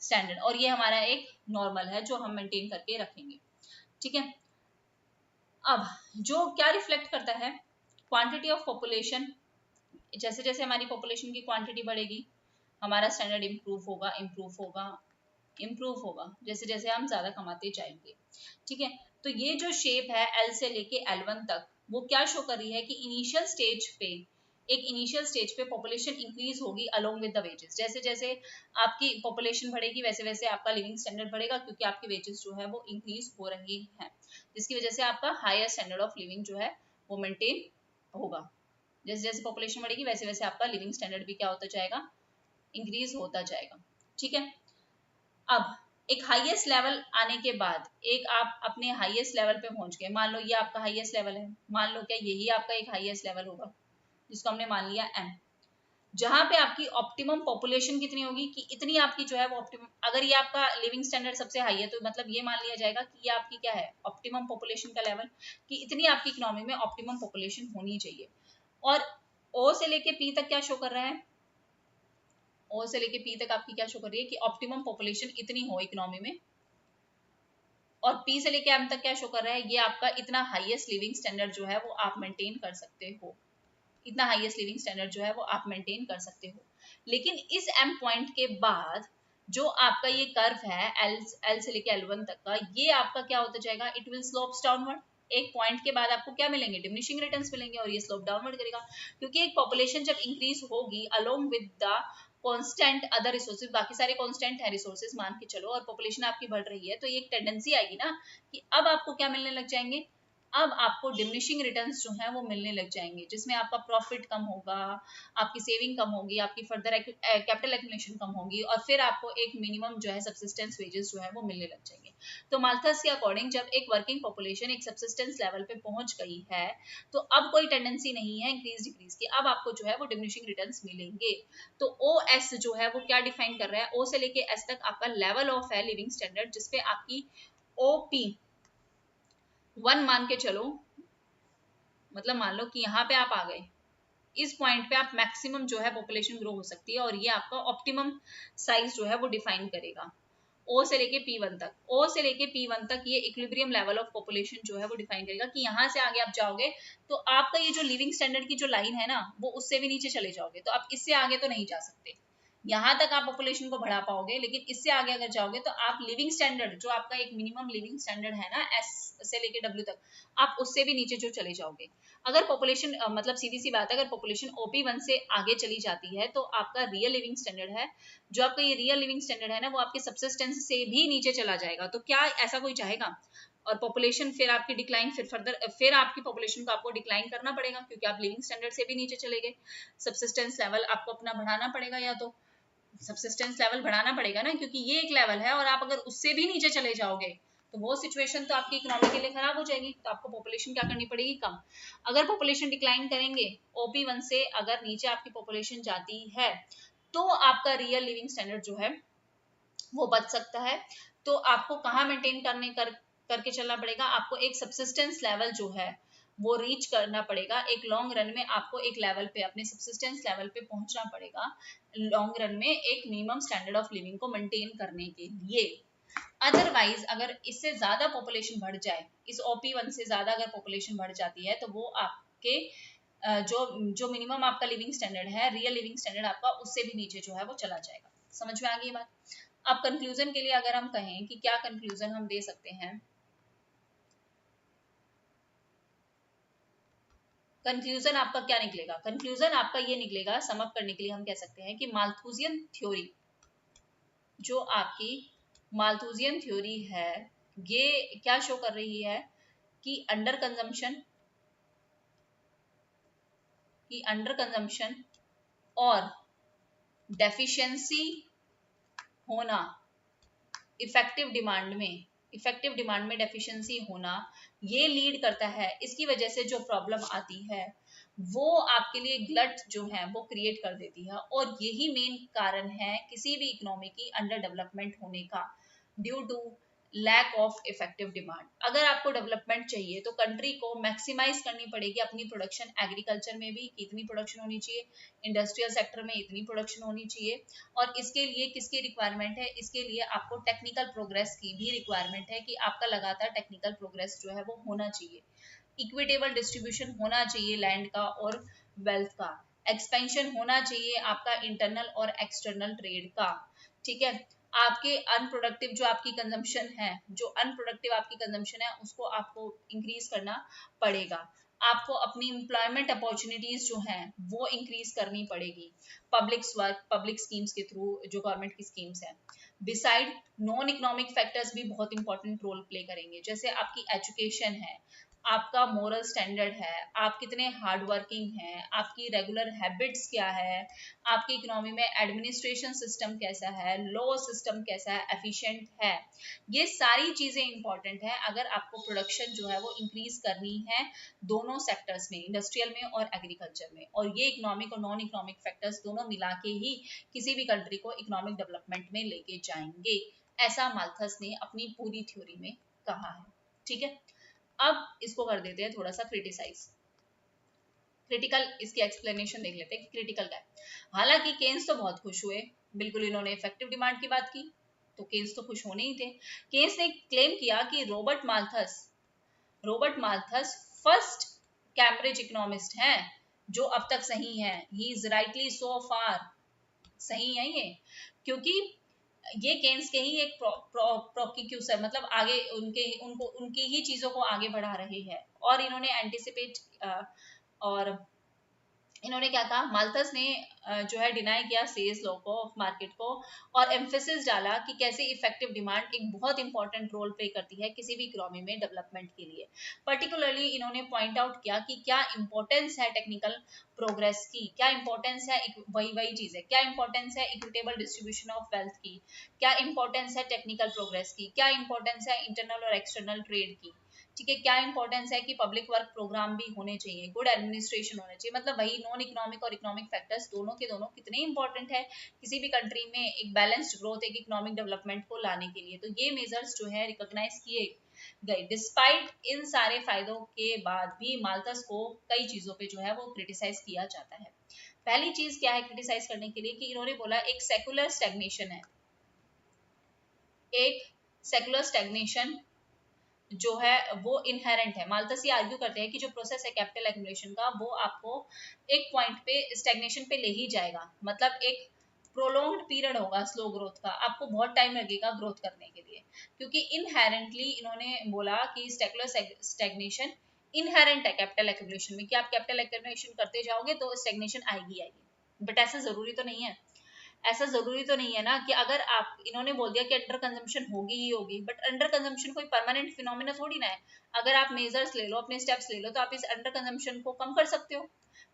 स्टैंडर्ड, और ये हमारा एक नॉर्मल है जो हम मेंटेन करके रखेंगे, ठीक है। अब जो क्या रिफ्लेक्ट करता है, क्वांटिटी ऑफ पॉपुलेशन, जैसे जैसे हमारी पॉपुलेशन की क्वांटिटी बढ़ेगी हमारा स्टैंडर्ड इंप्रूव होगा, इंप्रूव होगा, इंप्रूव होगा, जैसे जैसे हम ज्यादा कमाते जाएंगे, ठीक है। तो ये जो शेप है L से लेके L1 तक, वो क्या शो कर रही है कि इनिशियल स्टेज पे, एक इनिशियल स्टेज पे पॉपुलेशन इंक्रीज होगी अलोंग विद द वेजेस। जैसे जैसे आपकी पॉपुलेशन बढ़ेगी वैसे वैसे आपका लिविंग स्टैंडर्ड बढ़ेगा, क्योंकि आपके वेजेस जो है वो इंक्रीज हो रहे हैं, जिसकी वजह से आपका हायर स्टैंडर्ड ऑफ लिविंग जो है वो मेंटेन होगा। जैसे जैसे पॉपुलेशन बढ़ेगी वैसे वैसे आपका लिविंग स्टैंडर्ड भी क्या होता जाएगा, इंक्रीज होता जाएगा, ठीक है। अब एक हाईएस्ट लेवल आने के बाद, एक आप अपने हाईएस्ट लेवल पे पहुंच गए, मान लो ये आपका हाईएस्ट लेवल है, मान लो क्या यही आपका एक हाईएस्ट लेवल होगा जिसको हमने मान लिया M, जहां पे आपकी ऑप्टिमम पॉपुलेशन कितनी होगी कि इतनी आपकी जो है वो ऑप्टिमम, अगर ये आपका लिविंग स्टैंडर्ड सबसे हाई है तो मतलब ये मान लिया जाएगा कि ये आपकी क्या है, ऑप्टिमम पॉपुलेशन का लेवल, कि इतनी आपकी इकोनॉमी में ऑप्टिमम पॉपुलेशन होनी चाहिए। और O से लेके P तक क्या शो कर रहा है, O से लेके P तक आपकी क्या शो कर रही है कि ऑप्टिमम पॉपुलेशन इतनी हो इकोनॉमी में, और P से लेके M तक क्या शो कर रहा है, ये आपका इतना हाईएस्ट लिविंग स्टैंडर्ड जो है वो आप मेंटेन कर सकते हो, इतना हाईएस्ट लिविंग स्टैंडर्ड जो है वो आप मेंटेन कर सकते हो। लेकिन इस M पॉइंट के बाद जो आपका ये कर्व है L से लेके L1 तक का, ये आपका क्या होता जाएगा, इट विल स्लोप्स डाउनवर्ड। एक पॉइंट के बाद आपको क्या मिलेंगे, डिमिनिशिंग रिटर्न्स मिलेंगे, और ये स्लोप डाउनवर्ड करेगा, क्योंकि एक पॉपुलेशन जब इंक्रीज होगी along with the constant other resources, बाकी सारे कांस्टेंट है रिसोर्सेज मान के चलो, और पॉपुलेशन आपकी बढ़ रही है, तो ये एक टेंडेंसी आएगी ना कि अब आपको क्या मिलने लग जाएंगे, अब आपको डिमिनिशिंग रिटर्न्स जो है वो मिलने लग जाएंगे, जिसमें आपका प्रॉफिट कम होगा, आपकी सेविंग कम होगी, आपकी फर्दर कैपिटल एक्यूमुलेशन कम होगी, और फिर आपको एक मिनिमम जो है सब्सिस्टेंस वेजेस जो है वो मिलने लग जाएंगे। तो माल्थस के अकॉर्डिंग जब एक वर्किंग पॉपुलेशन एक सब्सिस्टेंस लेवल पे पहुंच गई है तो अब कोई टेंडेंसी नहीं है इंक्रीज डिक्रीज की, अब आपको जो है वो डिमिनिशिंग रिटर्न्स मिलेंगे। तो OS जो है वो क्या डिफाइन कर रहा है, O से लेके S तक आपका लेवल ऑफ है लिविंग स्टैंडर्ड, जिसपे आपकी OP 1 मान के चलो, मतलब मान लो कि यहाँ पे आप आ गए, इस पॉइंट पे आप मैक्सिमम जो है पॉपुलेशन ग्रो हो सकती है, और ये आपका ऑप्टिमम साइज जो है वो डिफाइन करेगा। O से लेके P1 तक, O से लेके P1 तक ये इक्विलिब्रियम लेवल ऑफ पॉपुलेशन जो है वो डिफाइन करेगा कि यहाँ से आगे आप जाओगे तो आपका ये जो लिविंग स्टैंडर्ड की जो लाइन है ना वो उससे भी नीचे चले जाओगे, तो आप इससे आगे तो नहीं जा सकते। यहाँ तक आप पॉपुलेशन को बढ़ा पाओगे, लेकिन इससे आगे अगर जाओगे तो आप लिविंग स्टैंडर्ड जो आपका एक मिनिमम लिविंग स्टैंडर्ड है ना S से लेके W तक, आप उससे भी नीचे जो चले जाओगे। अगर पॉपुलेशन मतलब सीधी सी बात है, अगर पॉपुलेशन OP1 से आगे चली जाती है तो आपका रियल लिविंग स्टैंडर्ड है, जो आपका ये रियल लिविंग स्टैंडर्ड है ना, वो आपके सब्सिस्टेंस से भी नीचे चला जाएगा। तो क्या ऐसा कोई चाहेगा? और पॉपुलेशन फिर आपकी डिक्लाइन, फिर फर्दर फिर आपकी पॉपुलेशन को आपको डिक्लाइन करना पड़ेगा, क्योंकि आप लिविंग स्टैंडर्ड से भी नीचे चले गए। सब्सिस्टेंस लेवल आपको अपना बढ़ाना पड़ेगा, या तो सब्सिस्टेंस लेवल बढ़ाना पड़ेगा ना, क्योंकि ये एक लेवल है और आप अगर उससे भी नीचे चले जाओगे तो वो सिचुएशन तो आपकी इकोनॉमी के लिए खराब हो जाएगी। तो आपको पॉपुलेशन क्या करनी पड़ेगी, कम। अगर पॉपुलेशन डिक्लाइन करेंगे, OP1 से अगर नीचे आपकी पॉपुलेशन जाती है तो आपका रियल लिविंग स्टैंडर्ड जो है वो बच सकता है। तो आपको कहाँ मेंटेन करके चलना पड़ेगा, आपको एक सब्सिस्टेंस लेवल जो है वो रीच करना पड़ेगा। एक लॉन्ग रन में आपको एक लेवल पे, अपने सब्सिस्टेंस लेवल पे पहुंचना पड़ेगा लॉन्ग रन में, एक मिनिमम स्टैंडर्ड ऑफ लिविंग को मेंटेन करने के लिए। अदरवाइज अगर इससे ज्यादा पॉपुलेशन बढ़ जाए, इस OP1 से ज्यादा अगर पॉपुलेशन बढ़ जाती है, तो वो आपके जो जो मिनिमम आपका लिविंग स्टैंडर्ड है, रियल लिविंग स्टैंडर्ड आपका, उससे भी नीचे जो है वो चला जाएगा। समझ में आ गई बात? अब कंक्लूजन के लिए अगर हम कहें कि क्या कंक्लूजन हम दे सकते हैं, कंक्लूजन आपका क्या निकलेगा? कंक्लूजन आपका ये निकलेगा, सम अप करने के लिए हम कह सकते हैं कि माल्थुसियन थ्योरी, जो आपकी माल्थुसियन थ्योरी है, ये क्या शो कर रही है कि अंडर कंजम्पशन और डेफिशिएंसी होना, इफेक्टिव डिमांड में डेफिशिएंसी होना, ये लीड करता है, इसकी वजह से जो प्रॉब्लम आती है वो आपके लिए ग्लट जो है वो क्रिएट कर देती है, और यही मेन कारण है किसी भी इकोनॉमी की अंडर डेवलपमेंट होने का, due to lack of effective demand. अगर आपको डेवलपमेंट चाहिए तो कंट्री को मैक्सिमाइज करनी पड़ेगी अपनी प्रोडक्शन, एग्रीकल्चर में भी इतनी प्रोडक्शन होनी चाहिए, इंडस्ट्रियल सेक्टर में इतनी प्रोडक्शन होनी चाहिए, और इसके लिए किसकी रिक्वायरमेंट है? इसके लिए आपको टेक्निकल प्रोग्रेस की भी रिक्वायरमेंट है, कि आपका लगातार टेक्निकल प्रोग्रेस जो है वो होना चाहिए, इक्विटेबल डिस्ट्रीब्यूशन होना चाहिए लैंड का और वेल्थ का, एक्सपेंशन होना चाहिए आपका इंटरनल और एक्सटर्नल ट्रेड का, ठीक है। आपके अनप्रोडक्टिव जो आपकी कंजम्पशन है, जो अनप्रोडक्टिव आपकी कंजम्पशन है, उसको आपको इंक्रीज करना पड़ेगा। आपको अपनी एम्प्लॉयमेंट अपॉर्चुनिटीज जो हैं वो इंक्रीज करनी पड़ेगी, पब्लिक स्कीम्स के थ्रू, जो गवर्नमेंट की स्कीम्स हैं। बिसाइड नॉन इकोनॉमिक फैक्टर्स भी बहुत इंपॉर्टेंट रोल प्ले करेंगे, जैसे आपकी एजुकेशन है, आपका मोरल स्टैंडर्ड है, आप कितने हार्ड वर्किंग हैं, आपकी रेगुलर हैबिट्स क्या है, आपकी इकोनॉमी में एडमिनिस्ट्रेशन सिस्टम कैसा है, लॉ सिस्टम कैसा है, एफिशिएंट है। ये सारी चीज़ें इंपॉर्टेंट है अगर आपको प्रोडक्शन जो है वो इंक्रीज करनी है दोनों सेक्टर्स में, इंडस्ट्रियल में और एग्रीकल्चर में, और ये इकोनॉमिक और नॉन इकोनॉमिक फैक्टर्स दोनों मिला के ही किसी भी कंट्री को इकोनॉमिक डेवलपमेंट में लेके जाएंगे, ऐसा माल्थस ने अपनी पूरी थ्योरी में कहा है, ठीक है। अब इसको कर देते हैं थोड़ा सा क्रिटिसाइज, क्रिटिकल, इसकी एक्सप्लेनेशन देख लेते हैं कि क्रिटिकल क्या है। हालांकि केन्स तो बहुत खुश हुए, बिल्कुल इन्होंने इफेक्टिव डिमांड की बात की, तो केन्स तो खुश होने ही थे। केन्स ने क्लेम किया कि Robert Malthus first Cambridge economist हैं जो अब तक सही है, ही इज राइटली सो फार, सही है ये, क्योंकि ये केन्स के ही एक प्रोक्यूसर, मतलब आगे उनकी ही चीजों को आगे बढ़ा रहे हैं, और इन्होंने एंटिसिपेट और इन्होंने क्या कहा, माल्थस ने जो है डिनाई किया सेल्स लॉ को, ऑफ मार्केट को, और एम्फेसिस डाला कि कैसे इफेक्टिव डिमांड एक बहुत इंपॉर्टेंट रोल प्ले करती है किसी भी इकोनॉमी में डेवलपमेंट के लिए। पर्टिकुलरली इन्होंने पॉइंट आउट किया कि क्या इंपॉर्टेंस है टेक्निकल प्रोग्रेस की, क्या इंपॉर्टेंस है, वही चीज है, क्या इंपॉर्टेंस है इक्विटेबल डिस्ट्रीब्यूशन ऑफ वेल्थ की, क्या इंपॉर्टेंस है टेक्निकल प्रोग्रेस की, क्या इंपॉर्टेंस है इंटरनल और एक्सटर्नल ट्रेड की, ठीक है, क्या इंपॉर्टेंस है कि पब्लिक वर्क प्रोग्राम भी होने चाहिए, गुड एडमिनिस्ट्रेशन होना चाहिए, मतलब वही नॉन इकोनॉमिक और इकोनॉमिक फैक्टर्स दोनों के दोनों कितने इंपॉर्टेंट है किसी भी कंट्री में एक बैलेंस्ड ग्रोथ, एक इकोनॉमिक डेवलपमेंट को लाने के लिए। तो ये मेजर्स जो है रिकॉग्नाइज किए गए। डिस्पाइट इन सारे फायदों के बाद भी माल्थस को कई चीजों पे जो है वो क्रिटिसाइज किया जाता है। पहली चीज क्या है क्रिटिसाइज करने के लिए, कि इन्होंने बोला एक सेकुलर स्टैग्नेशन है, एक सेकुलर स्टैग्नेशन जो है वो इनहेरेंट है। माल्थस ये आर्ग्यू करते हैं कि जो प्रोसेस है कैपिटल एक्यूमुलेशन का, वो आपको एक पॉइंट पे स्टैग्नेशन पे ले ही जाएगा, मतलब एक प्रोलॉन्ग्ड पीरियड होगा स्लो ग्रोथ का, आपको बहुत टाइम लगेगा ग्रोथ करने के लिए, क्योंकि इनहेरेंटली इन्होंने बोला कि स्टैग्नेशन इनहेरेंट है कैपिटल एक्यूमुलेशन में, कि आप कैपिटल एक्यूमुलेशन करते जाओगे तो स्टैग्नेशन आएगी आएगी, बट ऐसा जरूरी तो नहीं है। ऐसा जरूरी तो नहीं है ना कि अगर आप, इन्होंने बोल दिया कि अंडर कंजम्पशन होगी ही होगी, बट अंडर कंजम्पशन कोई परमानेंट फिनोमिना थोड़ी ना है। अगर आप मेजर्स ले लो, अपने स्टेप्स ले लो, तो आप इस अंडर कंजम्पशन को कम कर सकते हो,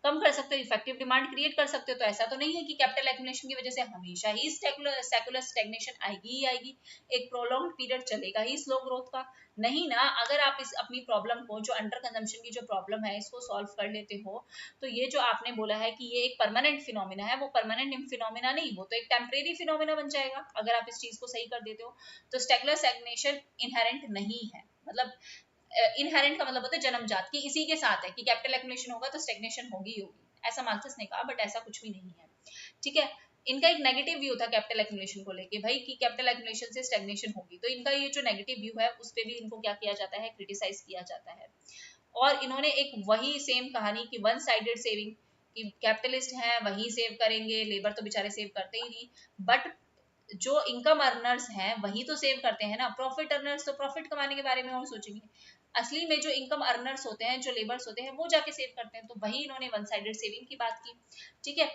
इफेक्टिव डिमांड क्रिएट कर सकते हो। तो ऐसा तो नहीं है कि कैपिटल एक्यूमुलेशन की वजह से हमेशा ही सेकुलर स्टैग्नेशन आएगी ही आएगी, एक प्रोलॉन्ग पीरियड चलेगा ही स्लो ग्रोथ का, नहीं ना। अगर आप इस अपनी प्रॉब्लम को, जो अंडर कंजम्पशन की जो प्रॉब्लम है, इसको सॉल्व कर लेते हो, तो ये जो आपने बोला है कि ये एक परमानेंट फिनोमिना है, वो परमानेंट फिनोमिना नहीं, वो तो एक टेम्परेरी फिनोमिना बन जाएगा अगर आप इस चीज को सही कर देते हो। तो सेकुलर स्टैग्नेशन इनहेरेंट नहीं है, मतलब इनहेरेंट का मतलब होता है जन्मजात, की इसी के साथ है कि कैपिटल एक्युमुलेशन होगा तो स्टेग्नेशन होगी ही होगी, ऐसा माल्थस ने कहा, बट ऐसा कुछ भी नहीं है। ठीक है, इनका एक नेगेटिव व्यू था कैपिटल एक्युमुलेशन को लेके, भाई कि कैपिटल एक्युमुलेशन से स्टेग्नेशन होगी, तो इनका ये जो नेगेटिव व्यू है उस पर भी इनको क्या किया जाता है, क्रिटिसाइज किया जाता है। और इन्होंने एक वही सेम कहानी की वन साइडेड सेविंग, कि कैपिटलिस्ट हैं वही सेव करेंगे, लेबर तो बेचारे सेव करते ही नहीं, बट जो इनकम अर्नर्स हैं वही तो सेव करते हैं ना, प्रॉफिट अर्नर्स तो प्रॉफिट कमाने के बारे में और सोचेंगे, असली में जो इनकम अर्नर्स होते हैं, जो लेबर्स होते हैं, वो जाके सेव करते हैं, तो वही इन्होंने वन साइडेड सेविंग की बात की। ठीक है,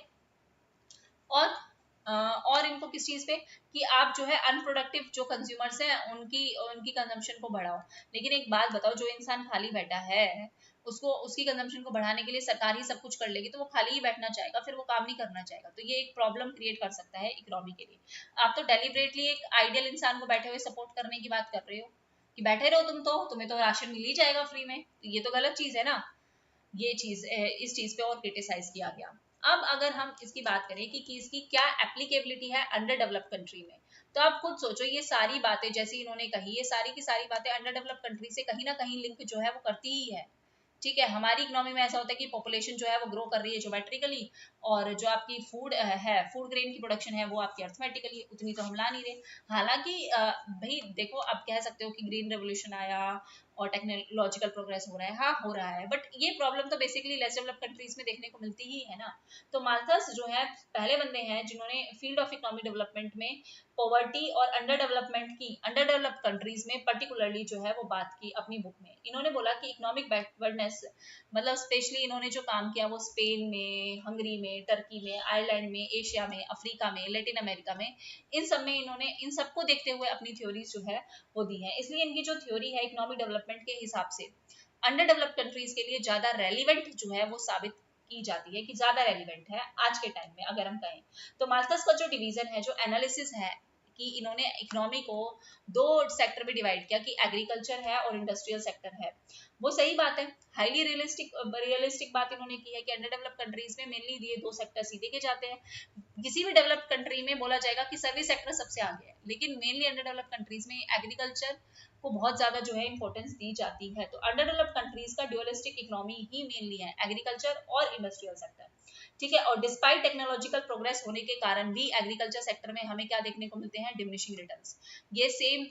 और और इनको किस चीज पे, कि आप जो है अनप्रोडक्टिव जो कंज्यूमर्स हैं उनकी उनकी कंजम्पशन को बढ़ाओ, लेकिन एक बात बताओ, जो इंसान खाली बैठा है उसको उसकी कंजम्पशन को बढ़ाने के लिए सरकार ही सब कुछ कर लेगी, तो वो खाली ही बैठना चाहेगा, फिर वो काम नहीं करना चाहेगा, तो ये एक प्रॉब्लम क्रिएट कर सकता है इकोनॉमी के लिए। आप तो डेलिबरेटली एक आइडियल इंसान को बैठे हुए सपोर्ट करने की बात कर रहे हो, कि बैठे रहो तुम, तो तुम्हें तो राशन मिल ही जाएगा फ्री में, तो ये तो गलत चीज है ना, ये चीज, इस चीज पे और क्रिटिसाइज किया गया। अब अगर हम इसकी बात करें कि इसकी क्या एप्लीकेबिलिटी है अंडर डेवलप्ड कंट्री में, तो आप खुद सोचो, ये सारी बातें जैसी इन्होंने कही, ये सारी की सारी बातें अंडर डेवलप्ड कंट्री से कहीं ना कहीं लिंक जो है वो करती ही है। ठीक है, हमारी इकोनॉमी में ऐसा होता है कि पॉपुलेशन जो है वो ग्रो कर रही है ज्योमेट्रिकली, और जो आपकी फूड है, फूड ग्रेन की प्रोडक्शन है, वो आपकी अर्थमेटिकली, उतनी तो हम ला नहीं रहे। हालांकि भाई देखो, आप कह सकते हो कि ग्रीन रेवोल्यूशन आया और टेक्नोलॉजिकल प्रोग्रेस हो रहा है, हाँ हो रहा है, बट ये प्रॉब्लम तो बेसिकली लेस डेवलप्ड कंट्रीज में देखने को मिलती ही है ना। तो माल्थस जो है पहले बंदे हैं जिन्होंने फील्ड ऑफ इकोनॉमिक डेवलपमेंट में पॉवर्टी और अंडर डेवलपमेंट की, अंडर डेवलप्ड कंट्रीज में पर्टिकुलरली जो है वो बात की अपनी बुक में। इन्होंने बोला कि इकोनॉमिक बैकवर्डनेस, मतलब स्पेशली इन्होंने जो काम किया वो स्पेन में, हंगरी में, टर्की में, आयरलैंड में, एशिया में, अफ्रीका में, लैटिन अमेरिका में, इन सब में इन्होंने इन सबको देखते हुए अपनी थ्योरीज जो है वो दी है। इसलिए इनकी जो थ्योरी है इकोनॉमिक डेवलपमेंट के हिसाब से अंडर डेवलप्ड कंट्रीज के लिए ज्यादा रेलिवेंट जो है वो साबित की जाती है, कि ज्यादा रेलिवेंट है आज के टाइम में अगर हम कहें। तो माल्थस का जो डिवीजन है, जो एनालिसिस है, कि इन्होंने इकोनॉमी को दो सेक्टर में डिवाइड किया, कि एग्रीकल्चर है और इंडस्ट्रियल सेक्टर है, वो सही बात है, हाईली रियलिस्टिक बात इन्होंने की है कि अंडर डेवलप्ड कंट्रीज में मेनली ये दो सेक्टर सीधे के जाते हैं। किसी भी डेवलप्ड कंट्री में बोला जाएगा कि सर्विस सेक्टर सबसे आगे है, लेकिन मेनली अंडर डेवलप्ड कंट्रीज में एग्रीकल्चर को बहुत ज्यादा जो है इंपॉर्टेंस दी जाती है। तो अंडर डेवलप्ड कंट्रीज का ड्यूअलिस्टिक इकोनॉमी ही मेनली है, एग्रीकल्चर और इंडस्ट्रियल सेक्टर। ठीक है, और डिस्पाइट टेक्नोलॉजिकल प्रोग्रेस होने के कारण भी एग्रीकल्चर सेक्टर में हमें क्या देखने को मिलते हैं, डिमिनिशिंग रिटर्न्स। ये सेम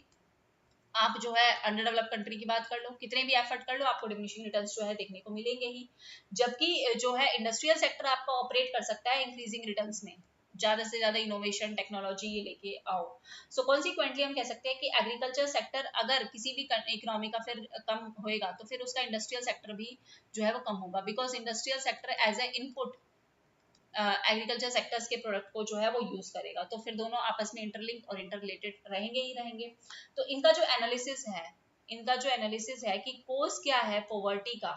आप जो है अंडर डेवलप्ड कंट्री की बात कर लो, कितने भी एफर्ट कर लो, आपको डिमिनिशिंग रिटर्न्स जो है देखने को मिलेंगे ही। जबकि जो है इंडस्ट्रियल सेक्टर आपका ऑपरेट कर सकता है इंक्रीजिंग रिटर्न्स में, ज्यादा से ज्यादा इनोवेशन टेक्नोलॉजी ये लेके आओ। सो कॉन्सिक्वेंटली हम कह सकते हैं कि एग्रीकल्चर सेक्टर अगर किसी भी इकोनॉमी का फिर कम होएगा, तो फिर उसका इंडस्ट्रियल सेक्टर भी जो है वो कम होगा, because industrial sector as a input agriculture sectors के प्रोडक्ट को जो है वो यूज करेगा, तो फिर दोनों आपस में इंटरलिंक और इंटररिलेटेड रहेंगे ही रहेंगे। तो इनका जो एनालिसिस है कि कोज क्या है पॉवर्टी का,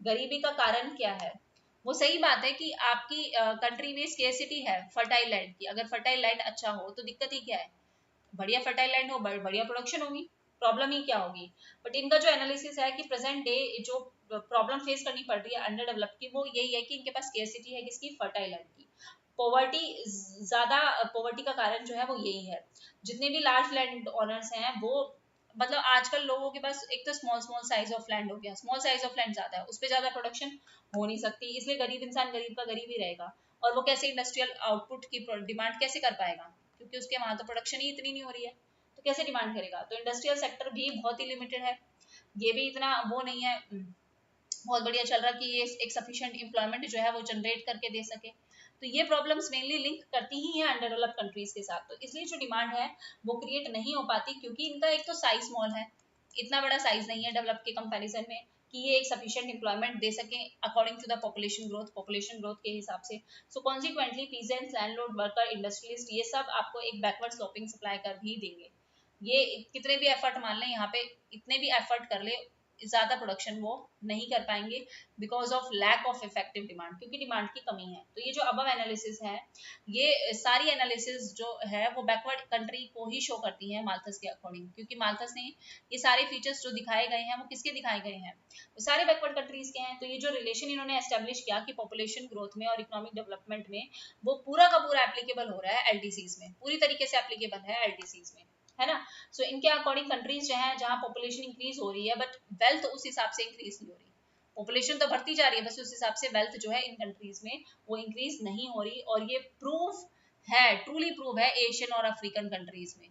गरीबी का कारण क्या है। वो सही बात है कि आपकी कंट्री में स्केर्सिटी है फर्टाइल लैंड की, अगर फर्टाइल लैंड अच्छा हो तो दिक्कत ही क्या है, बढ़िया फर्टाइल लैंड हो, बढ़िया प्रोडक्शन होगी, प्रॉब्लम ही क्या होगी। बट इनका जो एनालिसिस है कि प्रेजेंट डे जो प्रॉब्लम फेस करनी पड़ रही है अंडर डेवलप की, वो यही है कि इनके पास स्केर्सिटी है किसकी, फर्टाइल लैंड की। पॉवर्टी, ज्यादा पॉवर्टी का कारण जो है वो यही है। जितने भी लार्ज लैंड ओनर्स हैं वो, मतलब आजकल लोगों के पास एक तो small small size of land हो गया, स्मॉल साइज ऑफ लैंड ज्यादा है, उस पर ज्यादा प्रोडक्शन हो नहीं सकती, इसलिए गरीब इंसान गरीब का गरीब ही रहेगा। और वो कैसे इंडस्ट्रियल आउटपुट की डिमांड कैसे कर पाएगा, क्योंकि उसके वहां तो प्रोडक्शन ही इतनी नहीं हो रही है, तो कैसे डिमांड करेगा। तो इंडस्ट्रियल सेक्टर भी बहुत ही लिमिटेड है, ये भी इतना वो नहीं है बहुत बढ़िया चल रहा कि ये एक सफिशिएंट एम्प्लॉयमेंट जो है वो जनरेट करके दे सके। तो ये प्रॉब्लम्स मेनली लिंक करती ही हैं अंडर डेवलप्ड कंट्रीज के साथ, तो इसलिए जो डिमांड है वो क्रिएट नहीं हो पाती, क्योंकि इनका एक तो साइज स्मॉल है, इतना बड़ा साइज नहीं है डेवलप के कंपैरिजन में कि ये एक सफिशिएंट एम्प्लॉयमेंट दे सके according to the population growth के हिसाब से। So consequently peasants, landlord, worker, industrialist, ये सब आपको एक बैकवर्ड स्लोपिंग सप्लाई कर ही देंगे। ये कितने भी एफर्ट मान लें यहाँ पे, इतने भी एफर्ट कर ले, ज्यादा प्रोडक्शन वो नहीं कर पाएंगे because of lack of effective demand, क्योंकि डिमांड की कमी है। तो ये जो अबव एनालिसिस है, ये सारी एनालिसिस जो है वो बैकवर्ड कंट्री को ही शो करती है माल्थस के अकॉर्डिंग, क्योंकि माल्थस ने ये सारे फीचर्स जो दिखाए गए हैं वो किसके दिखाए गए हैं, वो सारे बैकवर्ड कंट्रीज के हैं। तो ये जो रिलेशन इन्होंने एस्टेब्लिश किया कि पॉपुलेशन ग्रोथ में और इकोनॉमिक डेवलपमेंट में, वो पूरा का पूरा एप्लीकेबल हो रहा है एलडीसीज में, पूरी तरीके से एप्लीकेबल है एलडीसीज में, है ना। सो इनके अकॉर्डिंग कंट्रीज जो है जहाँ पॉपुलेशन इंक्रीज हो रही है बट वेल्थ उस हिसाब से इंक्रीज नहीं हो रही। पॉपुलेशन तो बढ़ती जा रही है, बस उस हिसाब से वेल्थ जो है इन कंट्रीज में वो इंक्रीज नहीं हो रही। और ये प्रूफ है, ट्रूली प्रूव है एशियन और अफ्रीकन कंट्रीज में,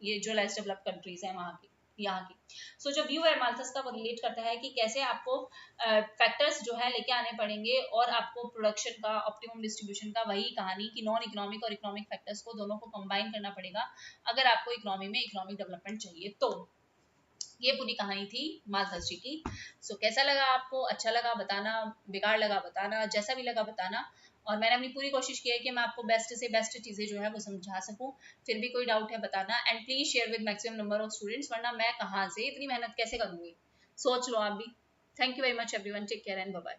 ये जो लेस डेवलप्ड कंट्रीज है वहाँ की, यहाँ की। सो जो व्यू है माल्थस का वो रिलेट करता है कि कैसे आपको फैक्टर्स जो है लेके आने पड़ेंगे और आपको प्रोडक्शन का ऑप्टिमम डिस्ट्रीब्यूशन का, वही कहानी कि नॉन इकोनॉमिक और इकोनॉमिक फैक्टर्स को दोनों को कंबाइन करना पड़ेगा अगर आपको इकोनॉमी में इकोनॉमिक डेवलपमेंट चाहिए तो। ये पूरी कहानी थी माल्थस जी की। सो कैसा लगा आपको, अच्छा लगा बताना, बेकार लगा बताना, जैसा भी लगा बताना। और मैंने अपनी पूरी कोशिश की है कि मैं आपको बेस्ट से बेस्ट चीज़ें जो है वो समझा सकूं। फिर भी कोई डाउट है बताना, and please share with maximum number of students, वरना मैं कहाँ से इतनी मेहनत कैसे करूँगी, सोच लो आप भी। Thank you very much everyone, take care and bye bye.